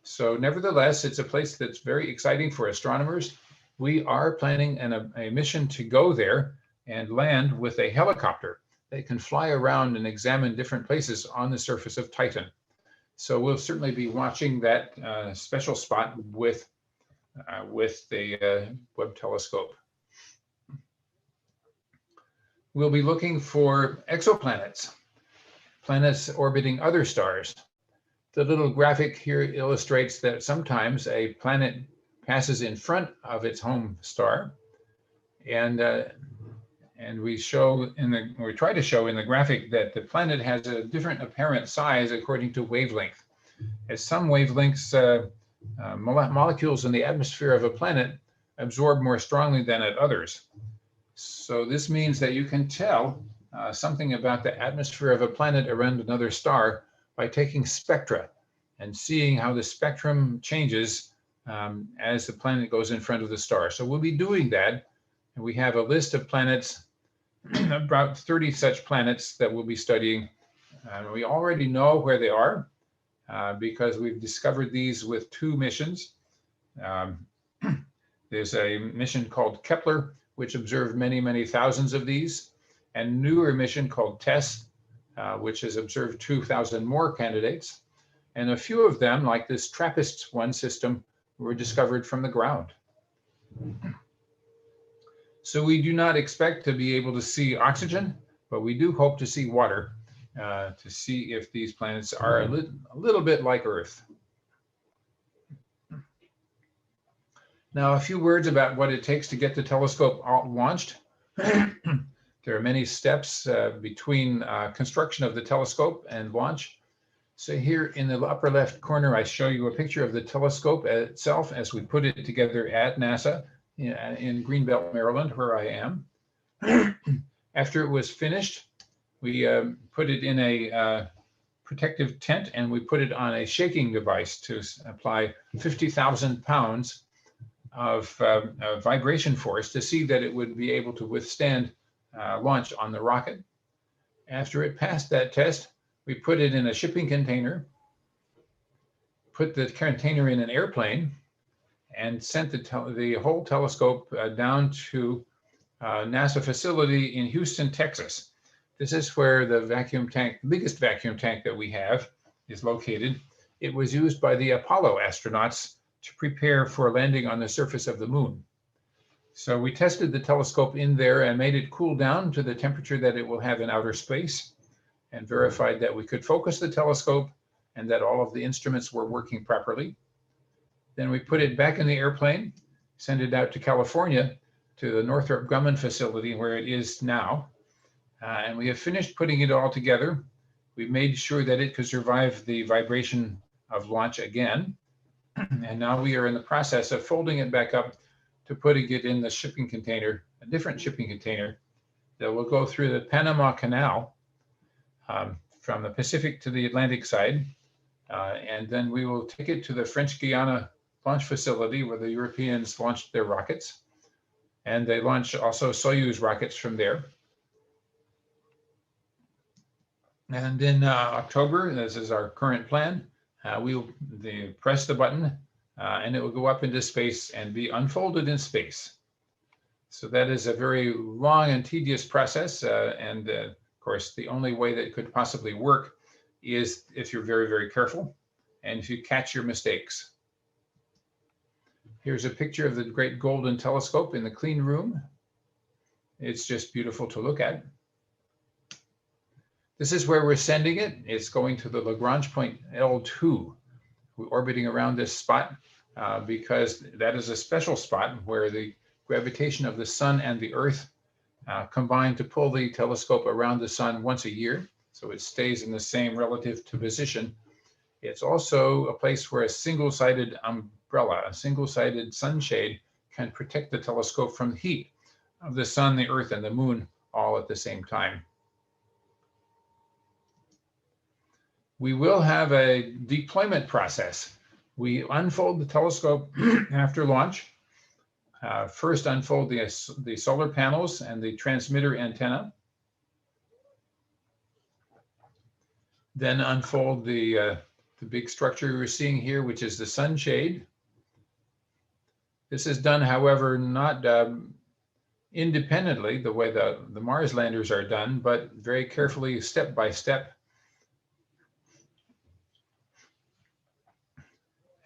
So nevertheless, it's a place that's very exciting for astronomers. We are planning a mission to go there and land with a helicopter that can fly around and examine different places on the surface of Titan. So we'll certainly be watching that special spot with the Webb telescope. We'll be looking for exoplanets, planets orbiting other stars. The little graphic here illustrates that sometimes a planet passes in front of its home star, and we try to show in the graphic that the planet has a different apparent size according to wavelength. At some wavelengths, molecules in the atmosphere of a planet absorb more strongly than at others. So this means that you can tell something about the atmosphere of a planet around another star by taking spectra and seeing how the spectrum changes as the planet goes in front of the star. So we'll be doing that, and we have a list of planets, about 30 such planets that we'll be studying. We already know where they are because we've discovered these with 2 missions. There's a mission called Kepler, which observed many, many thousands of these, and a newer mission called TESS, which has observed 2,000 more candidates. And a few of them, like this TRAPPIST-1 system, were discovered from the ground. So we do not expect to be able to see oxygen, but we do hope to see water to see if these planets are a little bit like Earth. Now, a few words about what it takes to get the telescope launched. There are many steps between construction of the telescope and launch. So here in the upper left corner, I show you a picture of the telescope itself as we put it together at NASA in Greenbelt, Maryland, where I am. After it was finished, we put it in a protective tent, and we put it on a shaking device to apply 50,000 pounds of vibration force to see that it would be able to withstand launch on the rocket. After it passed that test, we put it in a shipping container, put the container in an airplane, and sent the whole telescope down to NASA facility in Houston, Texas. This is where the vacuum tank, biggest vacuum tank that we have, is located. It was used by the Apollo astronauts to prepare for landing on the surface of the moon. So we tested the telescope in there and made it cool down to the temperature that it will have in outer space, and verified that we could focus the telescope and that all of the instruments were working properly. Then we put it back in the airplane, sent it out to California to the Northrop Grumman facility where it is now. And we have finished putting it all together. We made sure that it could survive the vibration of launch again. And now we are in the process of folding it back up to putting it in the shipping container, a different shipping container that will go through the Panama Canal from the Pacific to the Atlantic side. And then we will take it to the French Guiana launch facility where the Europeans launched their rockets. And they launch also Soyuz rockets from there. And in October, this is our current plan, we'll press the button and it will go up into space and be unfolded in space. So that is a very long and tedious process. And of course, the only way that it could possibly work is if you're very, very careful and if you catch your mistakes. Here's a picture of the great Golden Telescope in the clean room. It's just beautiful to look at. This is where we're sending it. It's going to the Lagrange point L2. We're orbiting around this spot because that is a special spot where the gravitation of the sun and the earth combine to pull the telescope around the sun once a year. So it stays in the same relative to position. It's also a place where a single-sided umbrella, a single-sided sunshade can protect the telescope from the heat of the sun, the earth, and the moon all at the same time. We will have a deployment process. We unfold the telescope after launch. First unfold the solar panels and the transmitter antenna. Then unfold the big structure you're seeing here, which is the sunshade. This is done, however, not independently, the way the Mars landers are done, but very carefully, step by step.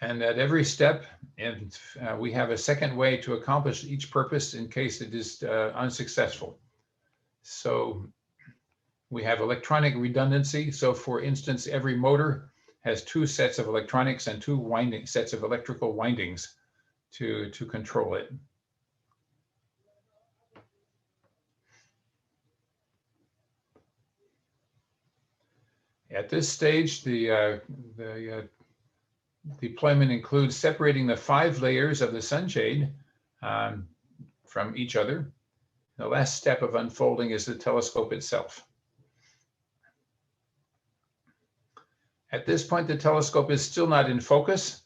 And at every step, we have a second way to accomplish each purpose in case it is unsuccessful. So we have electronic redundancy. So for instance, every motor has two sets of electronics and two sets of electrical windings to control it. At this stage, the deployment includes separating the 5 layers of the sunshade from each other. The last step of unfolding is the telescope itself. At this point, the telescope is still not in focus.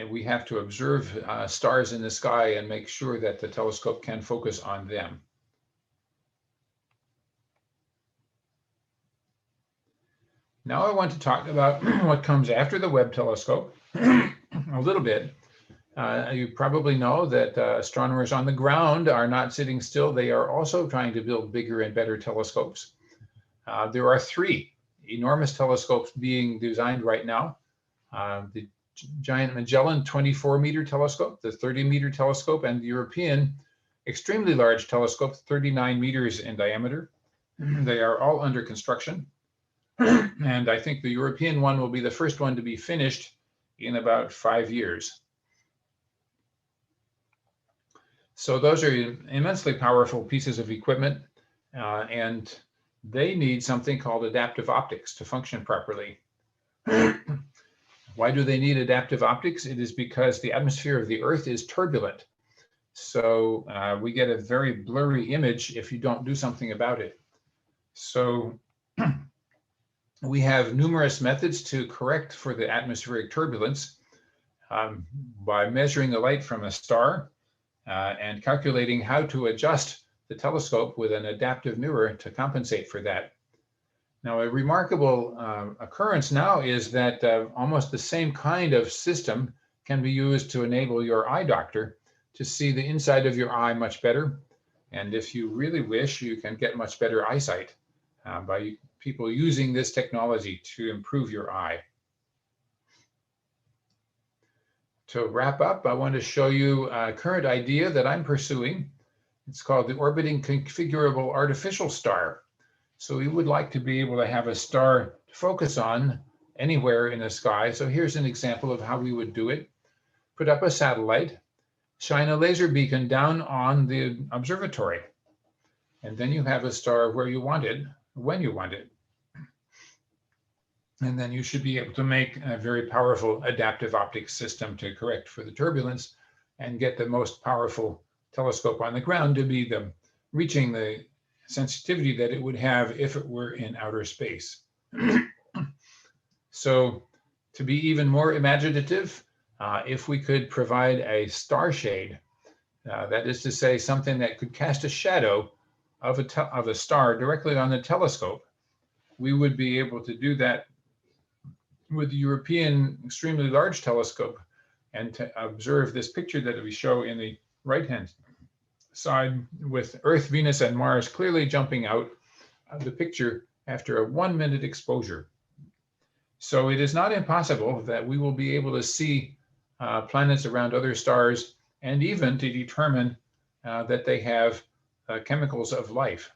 We have to observe stars in the sky and make sure that the telescope can focus on them. Now I want to talk about what comes after the Webb telescope a little bit. You probably know that astronomers on the ground are not sitting still. They are also trying to build bigger and better telescopes. There are 3 enormous telescopes being designed right now. The giant Magellan 24-meter telescope, the 30-meter telescope, and the European extremely large telescope, 39 meters in diameter. They are all under construction. And I think the European one will be the first one to be finished in about 5 years. So those are immensely powerful pieces of equipment, and they need something called adaptive optics to function properly. Why do they need adaptive optics? It is because the atmosphere of the Earth is turbulent. So we get a very blurry image if you don't do something about it. So we have numerous methods to correct for the atmospheric turbulence by measuring the light from a star and calculating how to adjust the telescope with an adaptive mirror to compensate for that. Now, a remarkable occurrence now is that almost the same kind of system can be used to enable your eye doctor to see the inside of your eye much better. And if you really wish, you can get much better eyesight by people using this technology to improve your eye. To wrap up, I want to show you a current idea that I'm pursuing. It's called the Orbiting Configurable Artificial Star. So we would like to be able to have a star to focus on anywhere in the sky. So here's an example of how we would do it. Put up a satellite, shine a laser beacon down on the observatory, and then you have a star where you want it, when you want it. And then you should be able to make a very powerful adaptive optics system to correct for the turbulence and get the most powerful telescope on the ground to be reaching the sensitivity that it would have if it were in outer space. So to be even more imaginative, if we could provide a star shade, that is to say something that could cast a shadow of a star directly on the telescope, we would be able to do that with the European extremely large telescope and to observe this picture that we show in the right-hand side with Earth, Venus, and Mars clearly jumping out of the picture after a 1-minute exposure. So it is not impossible that we will be able to see planets around other stars and even to determine that they have chemicals of life.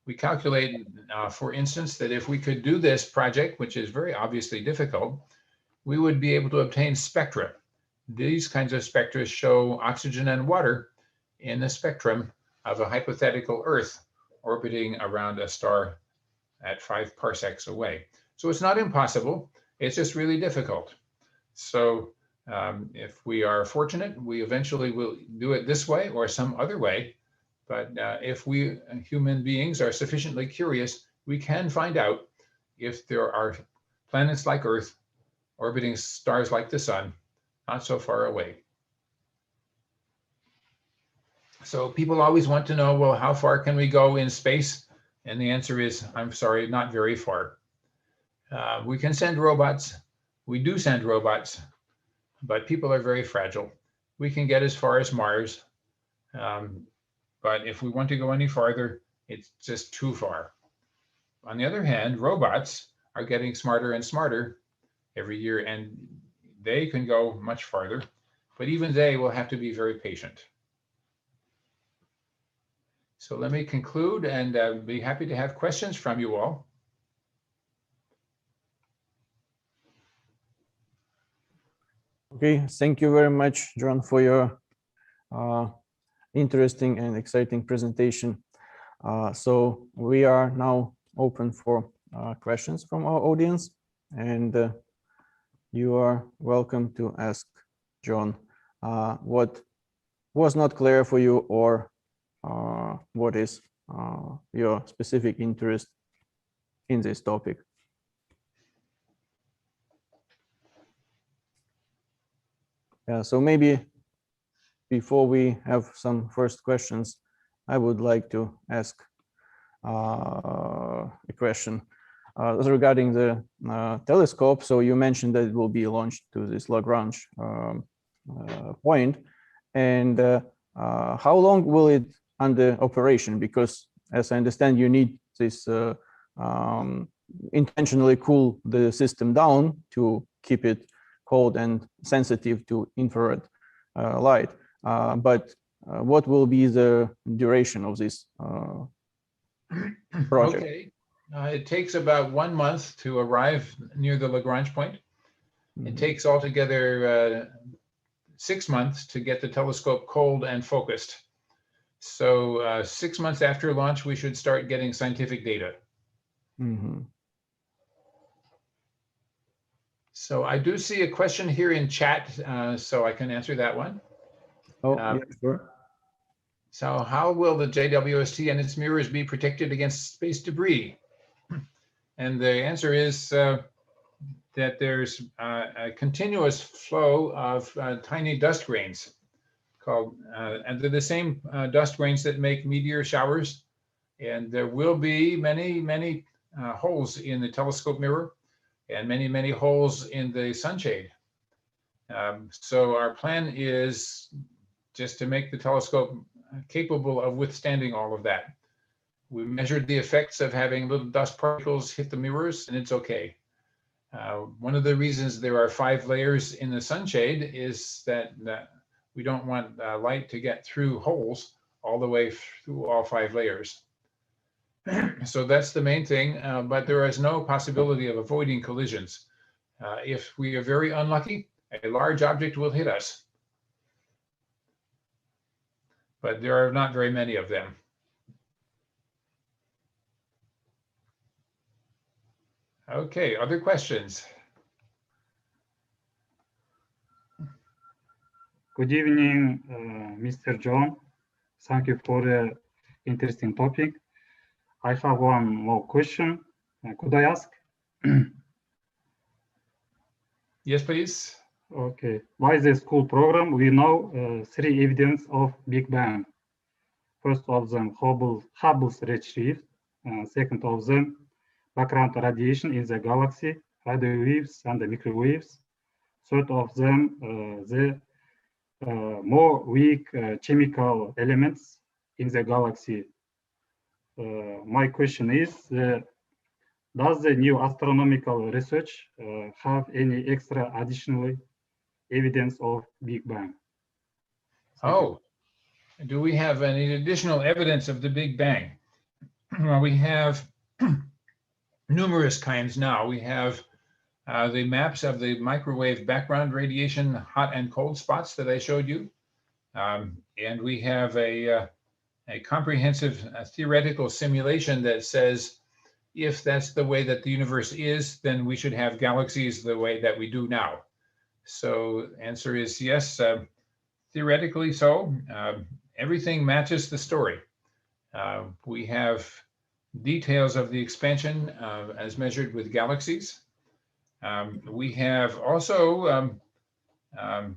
We calculate, for instance, that if we could do this project, which is very obviously difficult, we would be able to obtain spectra. These kinds of spectra show oxygen and water in the spectrum of a hypothetical Earth orbiting around a star at 5 parsecs away. So it's not impossible, it's just really difficult. So if we are fortunate, we eventually will do it this way or some other way. But if we human beings are sufficiently curious, we can find out if there are planets like Earth orbiting stars like the sun, not so far away. So people always want to know, well, how far can we go in space? And the answer is, I'm sorry, not very far. We can send robots. We do send robots, but people are very fragile. We can get as far as Mars. But if we want to go any farther, it's just too far. On the other hand, robots are getting smarter and smarter every year, and they can go much farther, but even they will have to be very patient. So let me conclude and be happy to have questions from you all. Okay, thank you very much, John, for your interesting and exciting presentation. So we are now open for questions from our audience, and you are welcome to ask John what was not clear for you, or what is your specific interest in this topic. Yeah, so maybe before we have some first questions, I would like to ask a question regarding the telescope. So you mentioned that it will be launched to this Lagrange point, and how long will it under operation? Because as I understand, you need this intentionally cool the system down to keep it cold and sensitive to infrared light. But what will be the duration of this project? Okay, it takes about 1 month to arrive near the Lagrange point. It takes altogether 6 months to get the telescope cold and focused. So 6 months after launch, we should start getting scientific data. So I do see a question here in chat, so I can answer that one. Oh, yeah, sure. So how will the JWST and its mirrors be protected against space debris? And the answer is that there's a continuous flow of tiny dust grains called, and they're the same dust grains that make meteor showers. And there will be many holes in the telescope mirror and many holes in the sunshade. So our plan is just to make the telescope capable of withstanding all of that. We measured the effects of having little dust particles hit the mirrors, and it's okay. One of the reasons there are 5 layers in the sunshade is that we don't want light to get through holes all the way through all 5 layers. So that's the main thing, but there is no possibility of avoiding collisions. If we are very unlucky, a large object will hit us, but there are not very many of them. Okay, other questions? Good evening, Mr. John. Thank you for the interesting topic. I have one more question. Could I ask? Yes, please. Okay. By the school program, we know 3 evidence of Big Bang. First of them, Hubble's redshift. Second of them, background radiation in the galaxy, radio waves and the microwaves. Third of them, the more weak chemical elements in the galaxy. My question is, does the new astronomical research have any extra additional evidence of Big Bang? Oh, do we have any additional evidence of the Big Bang? Well, we have numerous kinds now. We have the maps of the microwave background radiation hot and cold spots that I showed you. And we have a comprehensive theoretical simulation that says if that's the way that the universe is, then we should have galaxies the way that we do now. So answer is yes, theoretically so. Everything matches the story. We have details of the expansion as measured with galaxies. We have also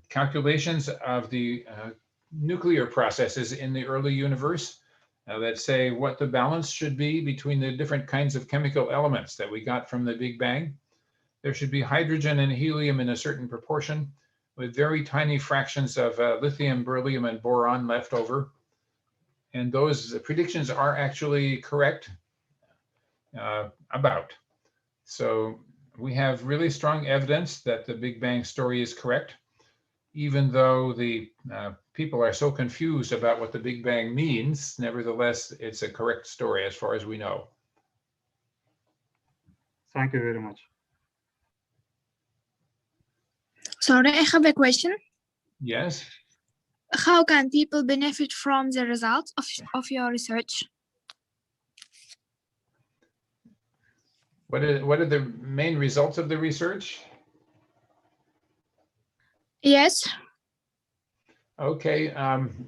calculations of the nuclear processes in the early universe that say what the balance should be between the different kinds of chemical elements that we got from the Big Bang. There should be hydrogen and helium in a certain proportion with very tiny fractions of lithium, beryllium, and boron left over. And those predictions are actually correct about. So we have really strong evidence that the Big Bang story is correct, even though the people are so confused about what the Big Bang means. Nevertheless, it's a correct story as far as we know. Thank you very much. Sorry, I have a question. Yes. How can people benefit from the results of your research? What are the main results of the research? Yes. Okay,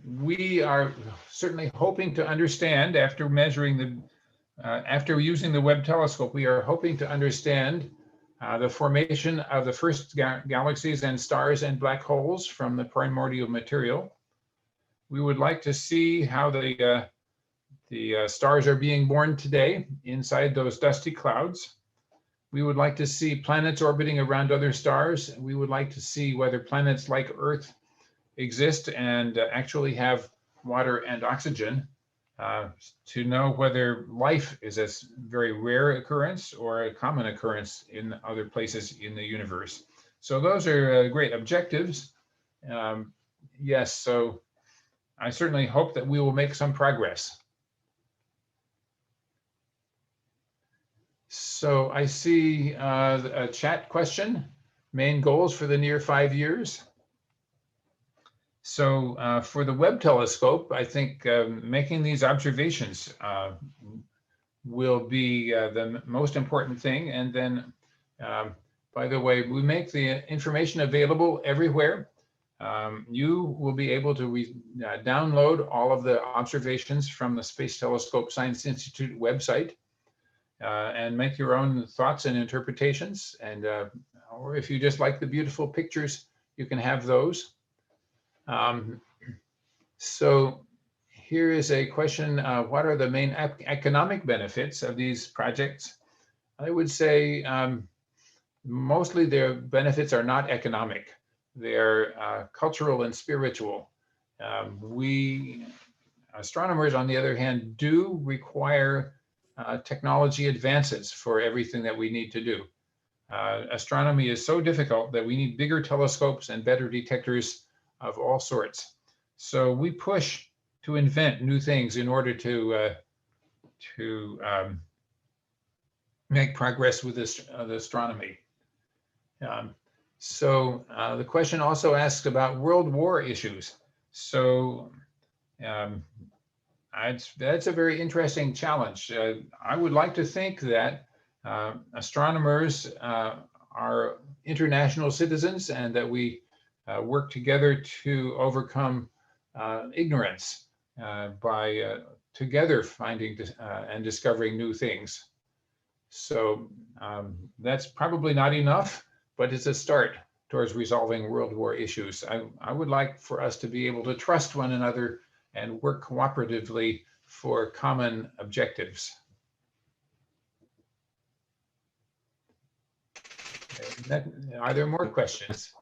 we are certainly hoping to understand after measuring after using the Webb telescope, we are hoping to understand the formation of the first galaxies and stars and black holes from the primordial material. We would like to see how the stars are being born today inside those dusty clouds. We would like to see planets orbiting around other stars. We would like to see whether planets like Earth exist and actually have water and oxygen, to know whether life is a very rare occurrence or a common occurrence in other places in the universe. So those are great objectives. Yes, so I certainly hope that we will make some progress. So I see a chat question, main goals for the near 5 years. So for the Webb telescope, I think making these observations will be the most important thing. And then, by the way, we make the information available everywhere. You will be able to download all of the observations from the Space Telescope Science Institute website and make your own thoughts and interpretations. And or if you just like the beautiful pictures, you can have those. So here is a question, what are the main economic benefits of these projects? I would say mostly their benefits are not economic. They're cultural and spiritual. We astronomers, on the other hand, do require technology advances for everything that we need to do. Astronomy is so difficult that we need bigger telescopes and better detectors of all sorts. So we push to invent new things in order to make progress with this astronomy. So the question also asks about world war issues. So that's a very interesting challenge. I would like to think that astronomers are international citizens and that we work together to overcome ignorance by together finding and discovering new things. So that's probably not enough, but it's a start towards resolving world war issues. I would like for us to be able to trust one another and work cooperatively for common objectives. Are there more questions?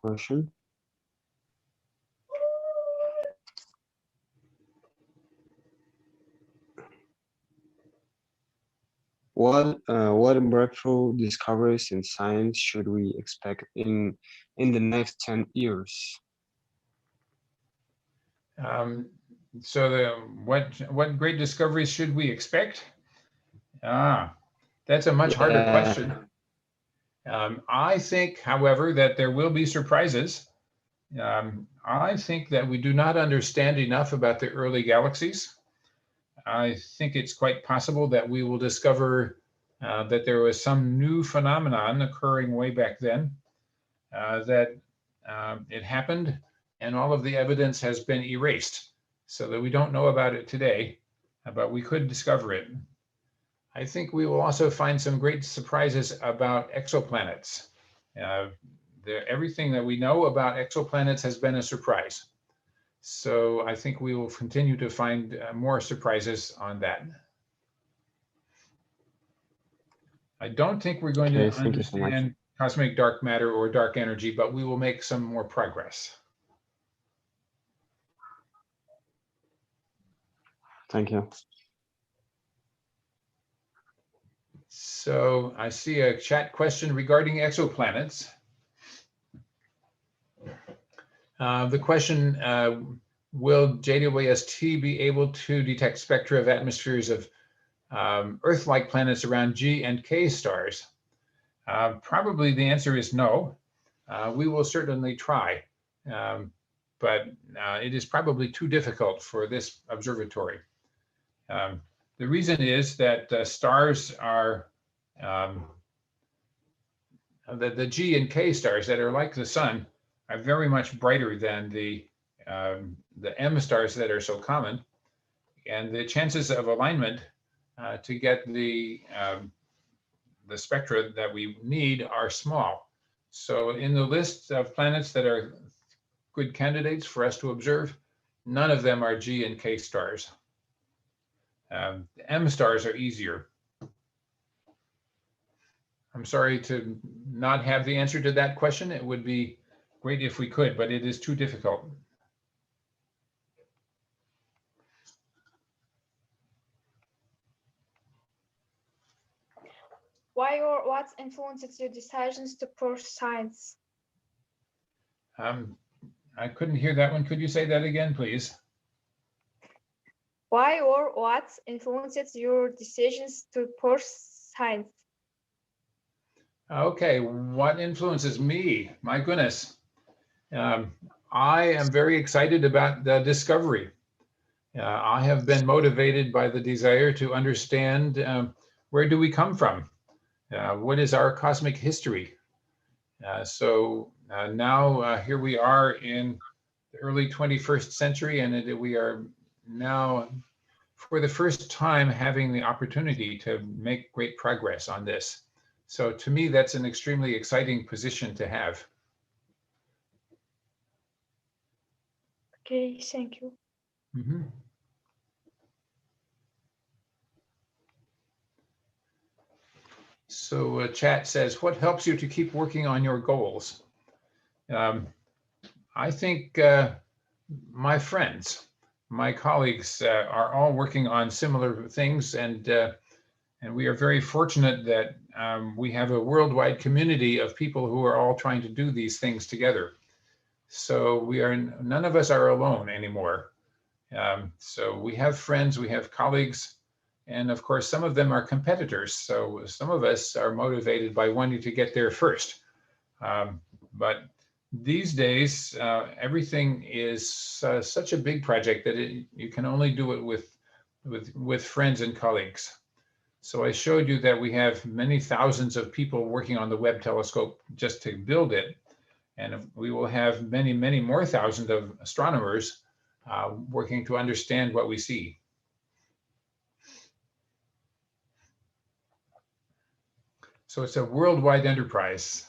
What breakthrough discoveries in science should we expect in the next 10 years? So what great discoveries should we expect? That's a much harder question. I think, however, that there will be surprises. I think that we do not understand enough about the early galaxies. I think it's quite possible that we will discover that there was some new phenomenon occurring way back then, that it happened and all of the evidence has been erased so that we don't know about it today, but we could discover it. I think we will also find some great surprises about exoplanets. Everything that we know about exoplanets has been a surprise. So I think we will continue to find more surprises on that. I don't think we're going to understand cosmic dark matter or dark energy, but we will make some more progress. Thank you. So I see a chat question regarding exoplanets. The question, will JWST be able to detect spectra of atmospheres of Earth-like planets around G and K stars? Probably the answer is no. We will certainly try, but it is probably too difficult for this observatory. The reason is that stars are, the G and K stars that are like the sun are very much brighter than the M stars that are so common. And the chances of alignment to get the spectra that we need are small. So in the list of planets that are good candidates for us to observe, none of them are G and K stars. M stars are easier. I'm sorry to not have the answer to that question. It would be great if we could, but it is too difficult. Why or what influences your decisions to pursue science? I couldn't hear that one. Could you say that again, please? Why or what influences your decisions to pursue science? Okay, what influences me? My goodness. I am very excited about the discovery. I have been motivated by the desire to understand where do we come from? What is our cosmic history? So now here we are in the early 21st century, and we are now for the first time having the opportunity to make great progress on this. So to me, that's an extremely exciting position to have. Okay, thank you. Mhm. So chat says, what helps you to keep working on your goals? I think my friends, my colleagues are all working on similar things, and we are very fortunate that we have a worldwide community of people who are all trying to do these things together. So none of us are alone anymore. So we have friends, we have colleagues, and of course, some of them are competitors. So some of us are motivated by wanting to get there first. But these days, everything is such a big project that you can only do it with friends and colleagues. So I showed you that we have many thousands of people working on the Webb telescope just to build it. And we will have many, many more thousands of astronomers working to understand what we see. So it's a worldwide enterprise,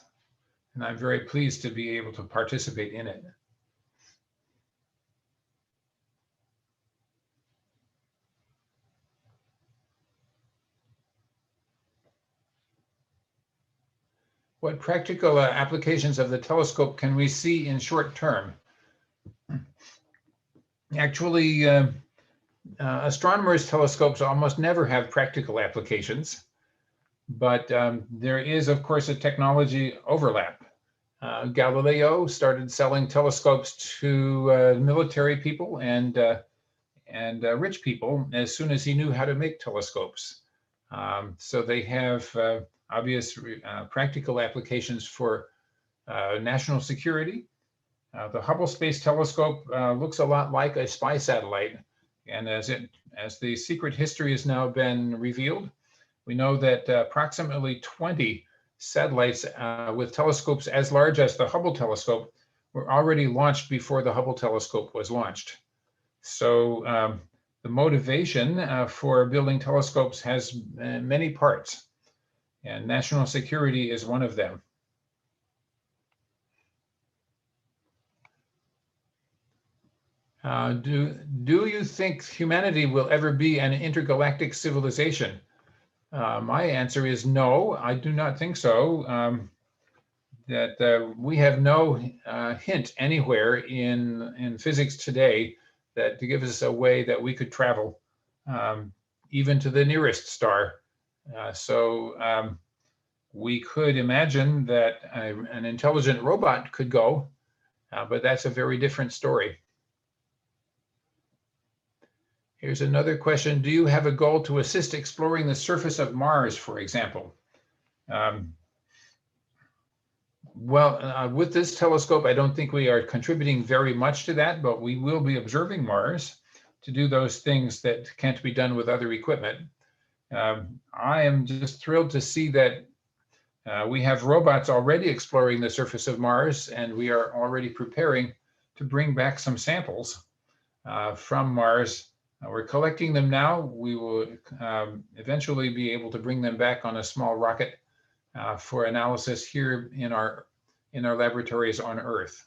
and I'm very pleased to be able to participate in it. What practical applications of the telescope can we see in short term? Actually, astronomers' telescopes almost never have practical applications, but there is, of course, a technology overlap. Galileo started selling telescopes to military people and rich people as soon as he knew how to make telescopes. So they have obvious practical applications for national security. The Hubble Space Telescope looks a lot like a spy satellite, and as the secret history has now been revealed, we know that approximately 20 satellites with telescopes as large as the Hubble telescope were already launched before the Hubble telescope was launched. So the motivation for building telescopes has many parts, and national security is one of them. Do you think humanity will ever be an intergalactic civilization? My answer is no, I do not think so. That we have no hint anywhere in physics today that to give us a way that we could travel even to the nearest star. So we could imagine that an intelligent robot could go, but that's a very different story. Here's another question. Do you have a goal to assist exploring the surface of Mars, for example? Well, with this telescope, I don't think we are contributing very much to that, but we will be observing Mars to do those things that can't be done with other equipment. I am just thrilled to see that we have robots already exploring the surface of Mars, and we are already preparing to bring back some samples from Mars. We're collecting them now. We will eventually be able to bring them back on a small rocket for analysis here in our laboratories on Earth.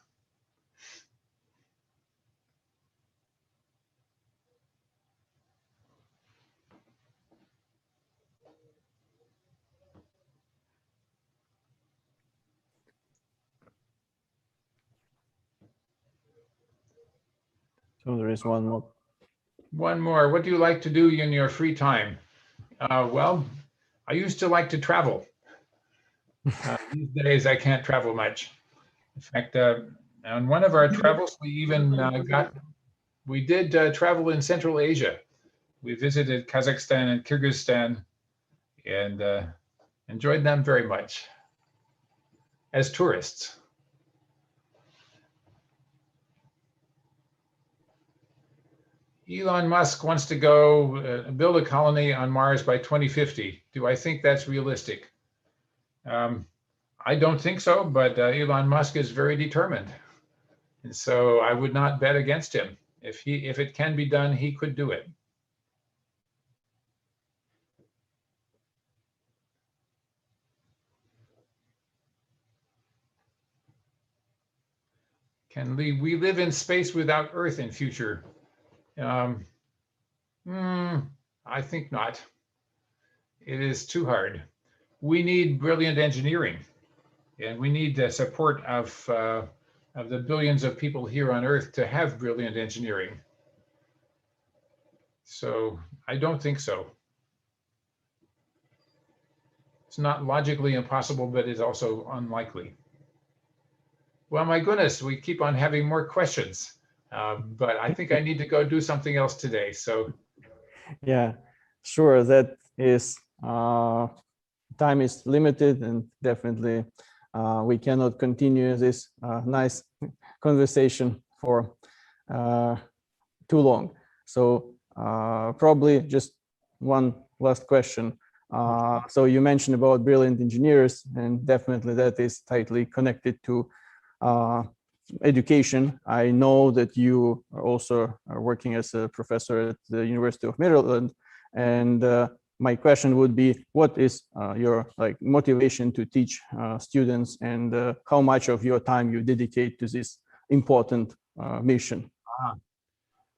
So there is one more. One more. What do you like to do in your free time? Well, I used to like to travel. These days, I can't travel much. In fact, on one of our travels, we did travel in Central Asia. We visited Kazakhstan and Kyrgyzstan and enjoyed them very much as tourists. Elon Musk wants to go build a colony on Mars by 2050. Do I think that's realistic? I don't think so, but Elon Musk is very determined. And so I would not bet against him. If it can be done, he could do it. Can we live in space without Earth in future? I think not. It is too hard. We need brilliant engineering, and we need the support of the billions of people here on Earth to have brilliant engineering. So I don't think so. It's not logically impossible, but it's also unlikely. Well, my goodness, we keep on having more questions, but I think I need to go do something else today. So, yeah, sure. That is, time is limited, and definitely we cannot continue this nice conversation for too long. So probably just one last question. So you mentioned about brilliant engineers, and definitely that is tightly connected to education. I know that you are also working as a professor at the University of Maryland, and my question would be, what is your motivation to teach students, and how much of your time you dedicate to this important mission?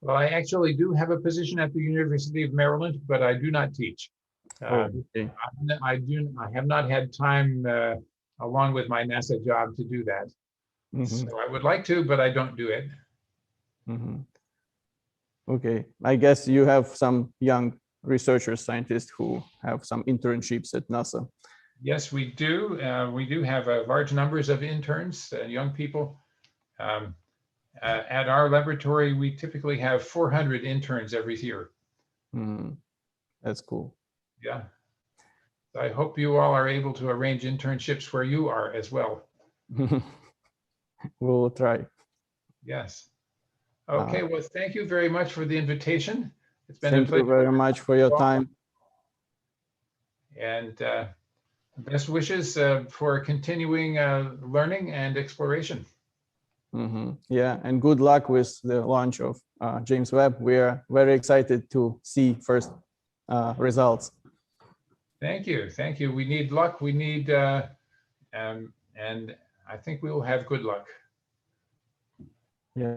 Well, I actually do have a position at the University of Maryland, but I do not teach. Okay. I have not had time along with my NASA job to do that. So I would like to, but I don't do it. Okay, I guess you have some young researchers, scientists who have some internships at NASA. Yes, we do. We do have large numbers of interns, young people. At our laboratory, we typically have 400 interns every year. That's cool. Yeah. I hope you all are able to arrange internships where you are as well. We'll try. Yes. Okay, well, thank you very much for the invitation. It's been a pleasure. Thank you very much for your time. And best wishes for continuing learning and exploration. Yeah, and good luck with the launch of James Webb. We are very excited to see first results. Thank you. Thank you. We need luck. We need, and I think we will have good luck. Yeah.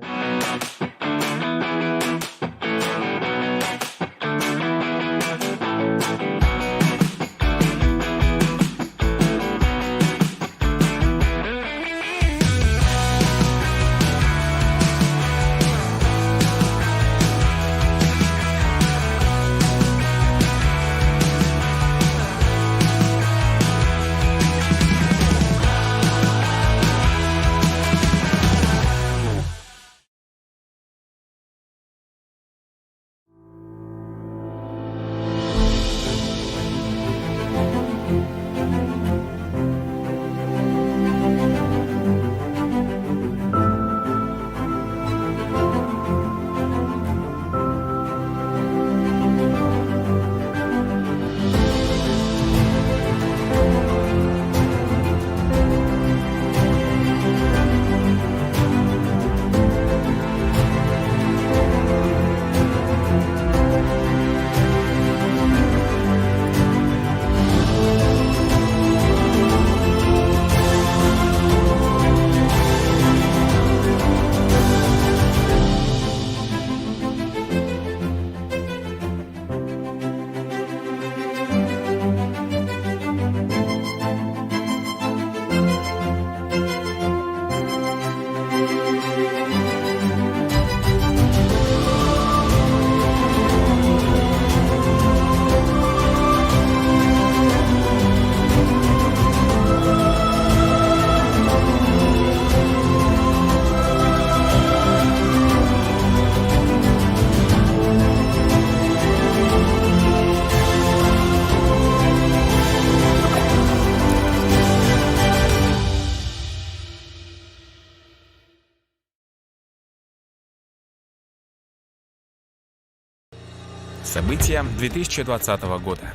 События 2020 года.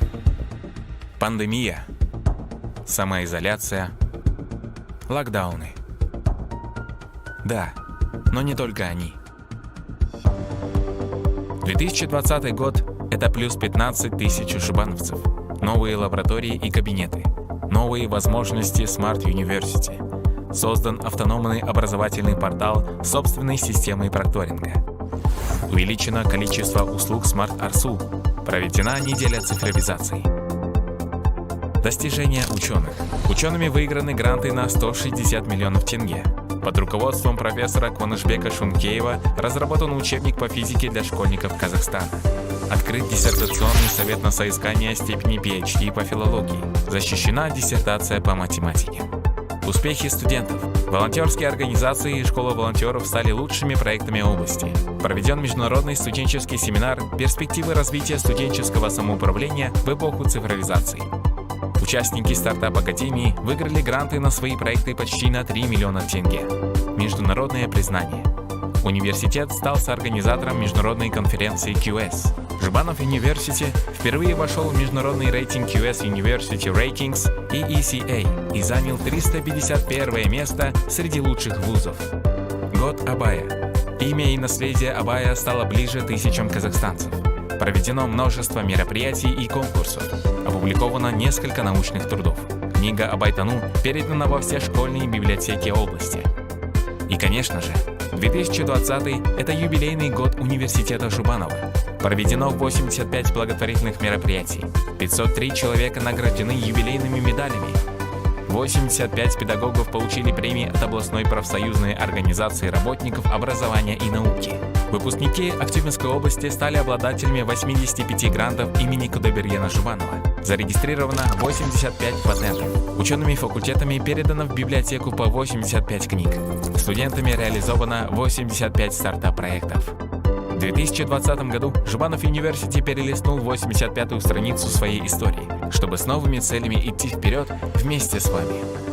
Пандемия, самоизоляция, локдауны. Да, но не только они. 2020 год – это плюс 15 тысяч шибановцев, новые лаборатории и кабинеты, новые возможности Smart University, создан автономный образовательный портал с собственной системой прокторинга. Увеличено количество услуг Smart RSU. Проведена неделя цифровизации. Достижения ученых. Учеными выиграны гранты на 160 миллионов тенге. Под руководством профессора Куанышбека Шункеева разработан учебник по физике для школьников Казахстана. Открыт диссертационный совет на соискание степени PhD по филологии. Защищена диссертация по математике. Успехи студентов. Волонтерские организации и школа волонтеров стали лучшими проектами области. Проведен международный студенческий семинар «Перспективы развития студенческого самоуправления в эпоху цифровизации». Участники стартап-академии выиграли гранты на свои проекты почти на 3 миллиона тенге. Международное признание. Университет стал соорганизатором международной конференции QS. Жбанов University впервые вошел в международный рейтинг QS University Rankings EECA и занял 351 место среди лучших вузов. Год Абая. Имя и наследие Абая стало ближе тысячам казахстанцев. Проведено множество мероприятий и конкурсов. Опубликовано несколько научных трудов. Книга Абайтану передана во все школьные библиотеки области. И, конечно же, 2020 – это юбилейный год университета Жубанова. Проведено 85 благотворительных мероприятий. 503 человека награждены юбилейными медалями. 85 педагогов получили премии от областной профсоюзной организации работников образования и науки. Выпускники Актюбинской области стали обладателями 85 грантов имени Кудайбергена Жубанова. Зарегистрировано 85 патентов. Учеными факультетами передано в библиотеку по 85 книг. Студентами реализовано 85 стартап-проектов. В 2020 году Жбанов University перелистнул 85-ю страницу своей истории, чтобы с новыми целями идти вперед вместе с вами.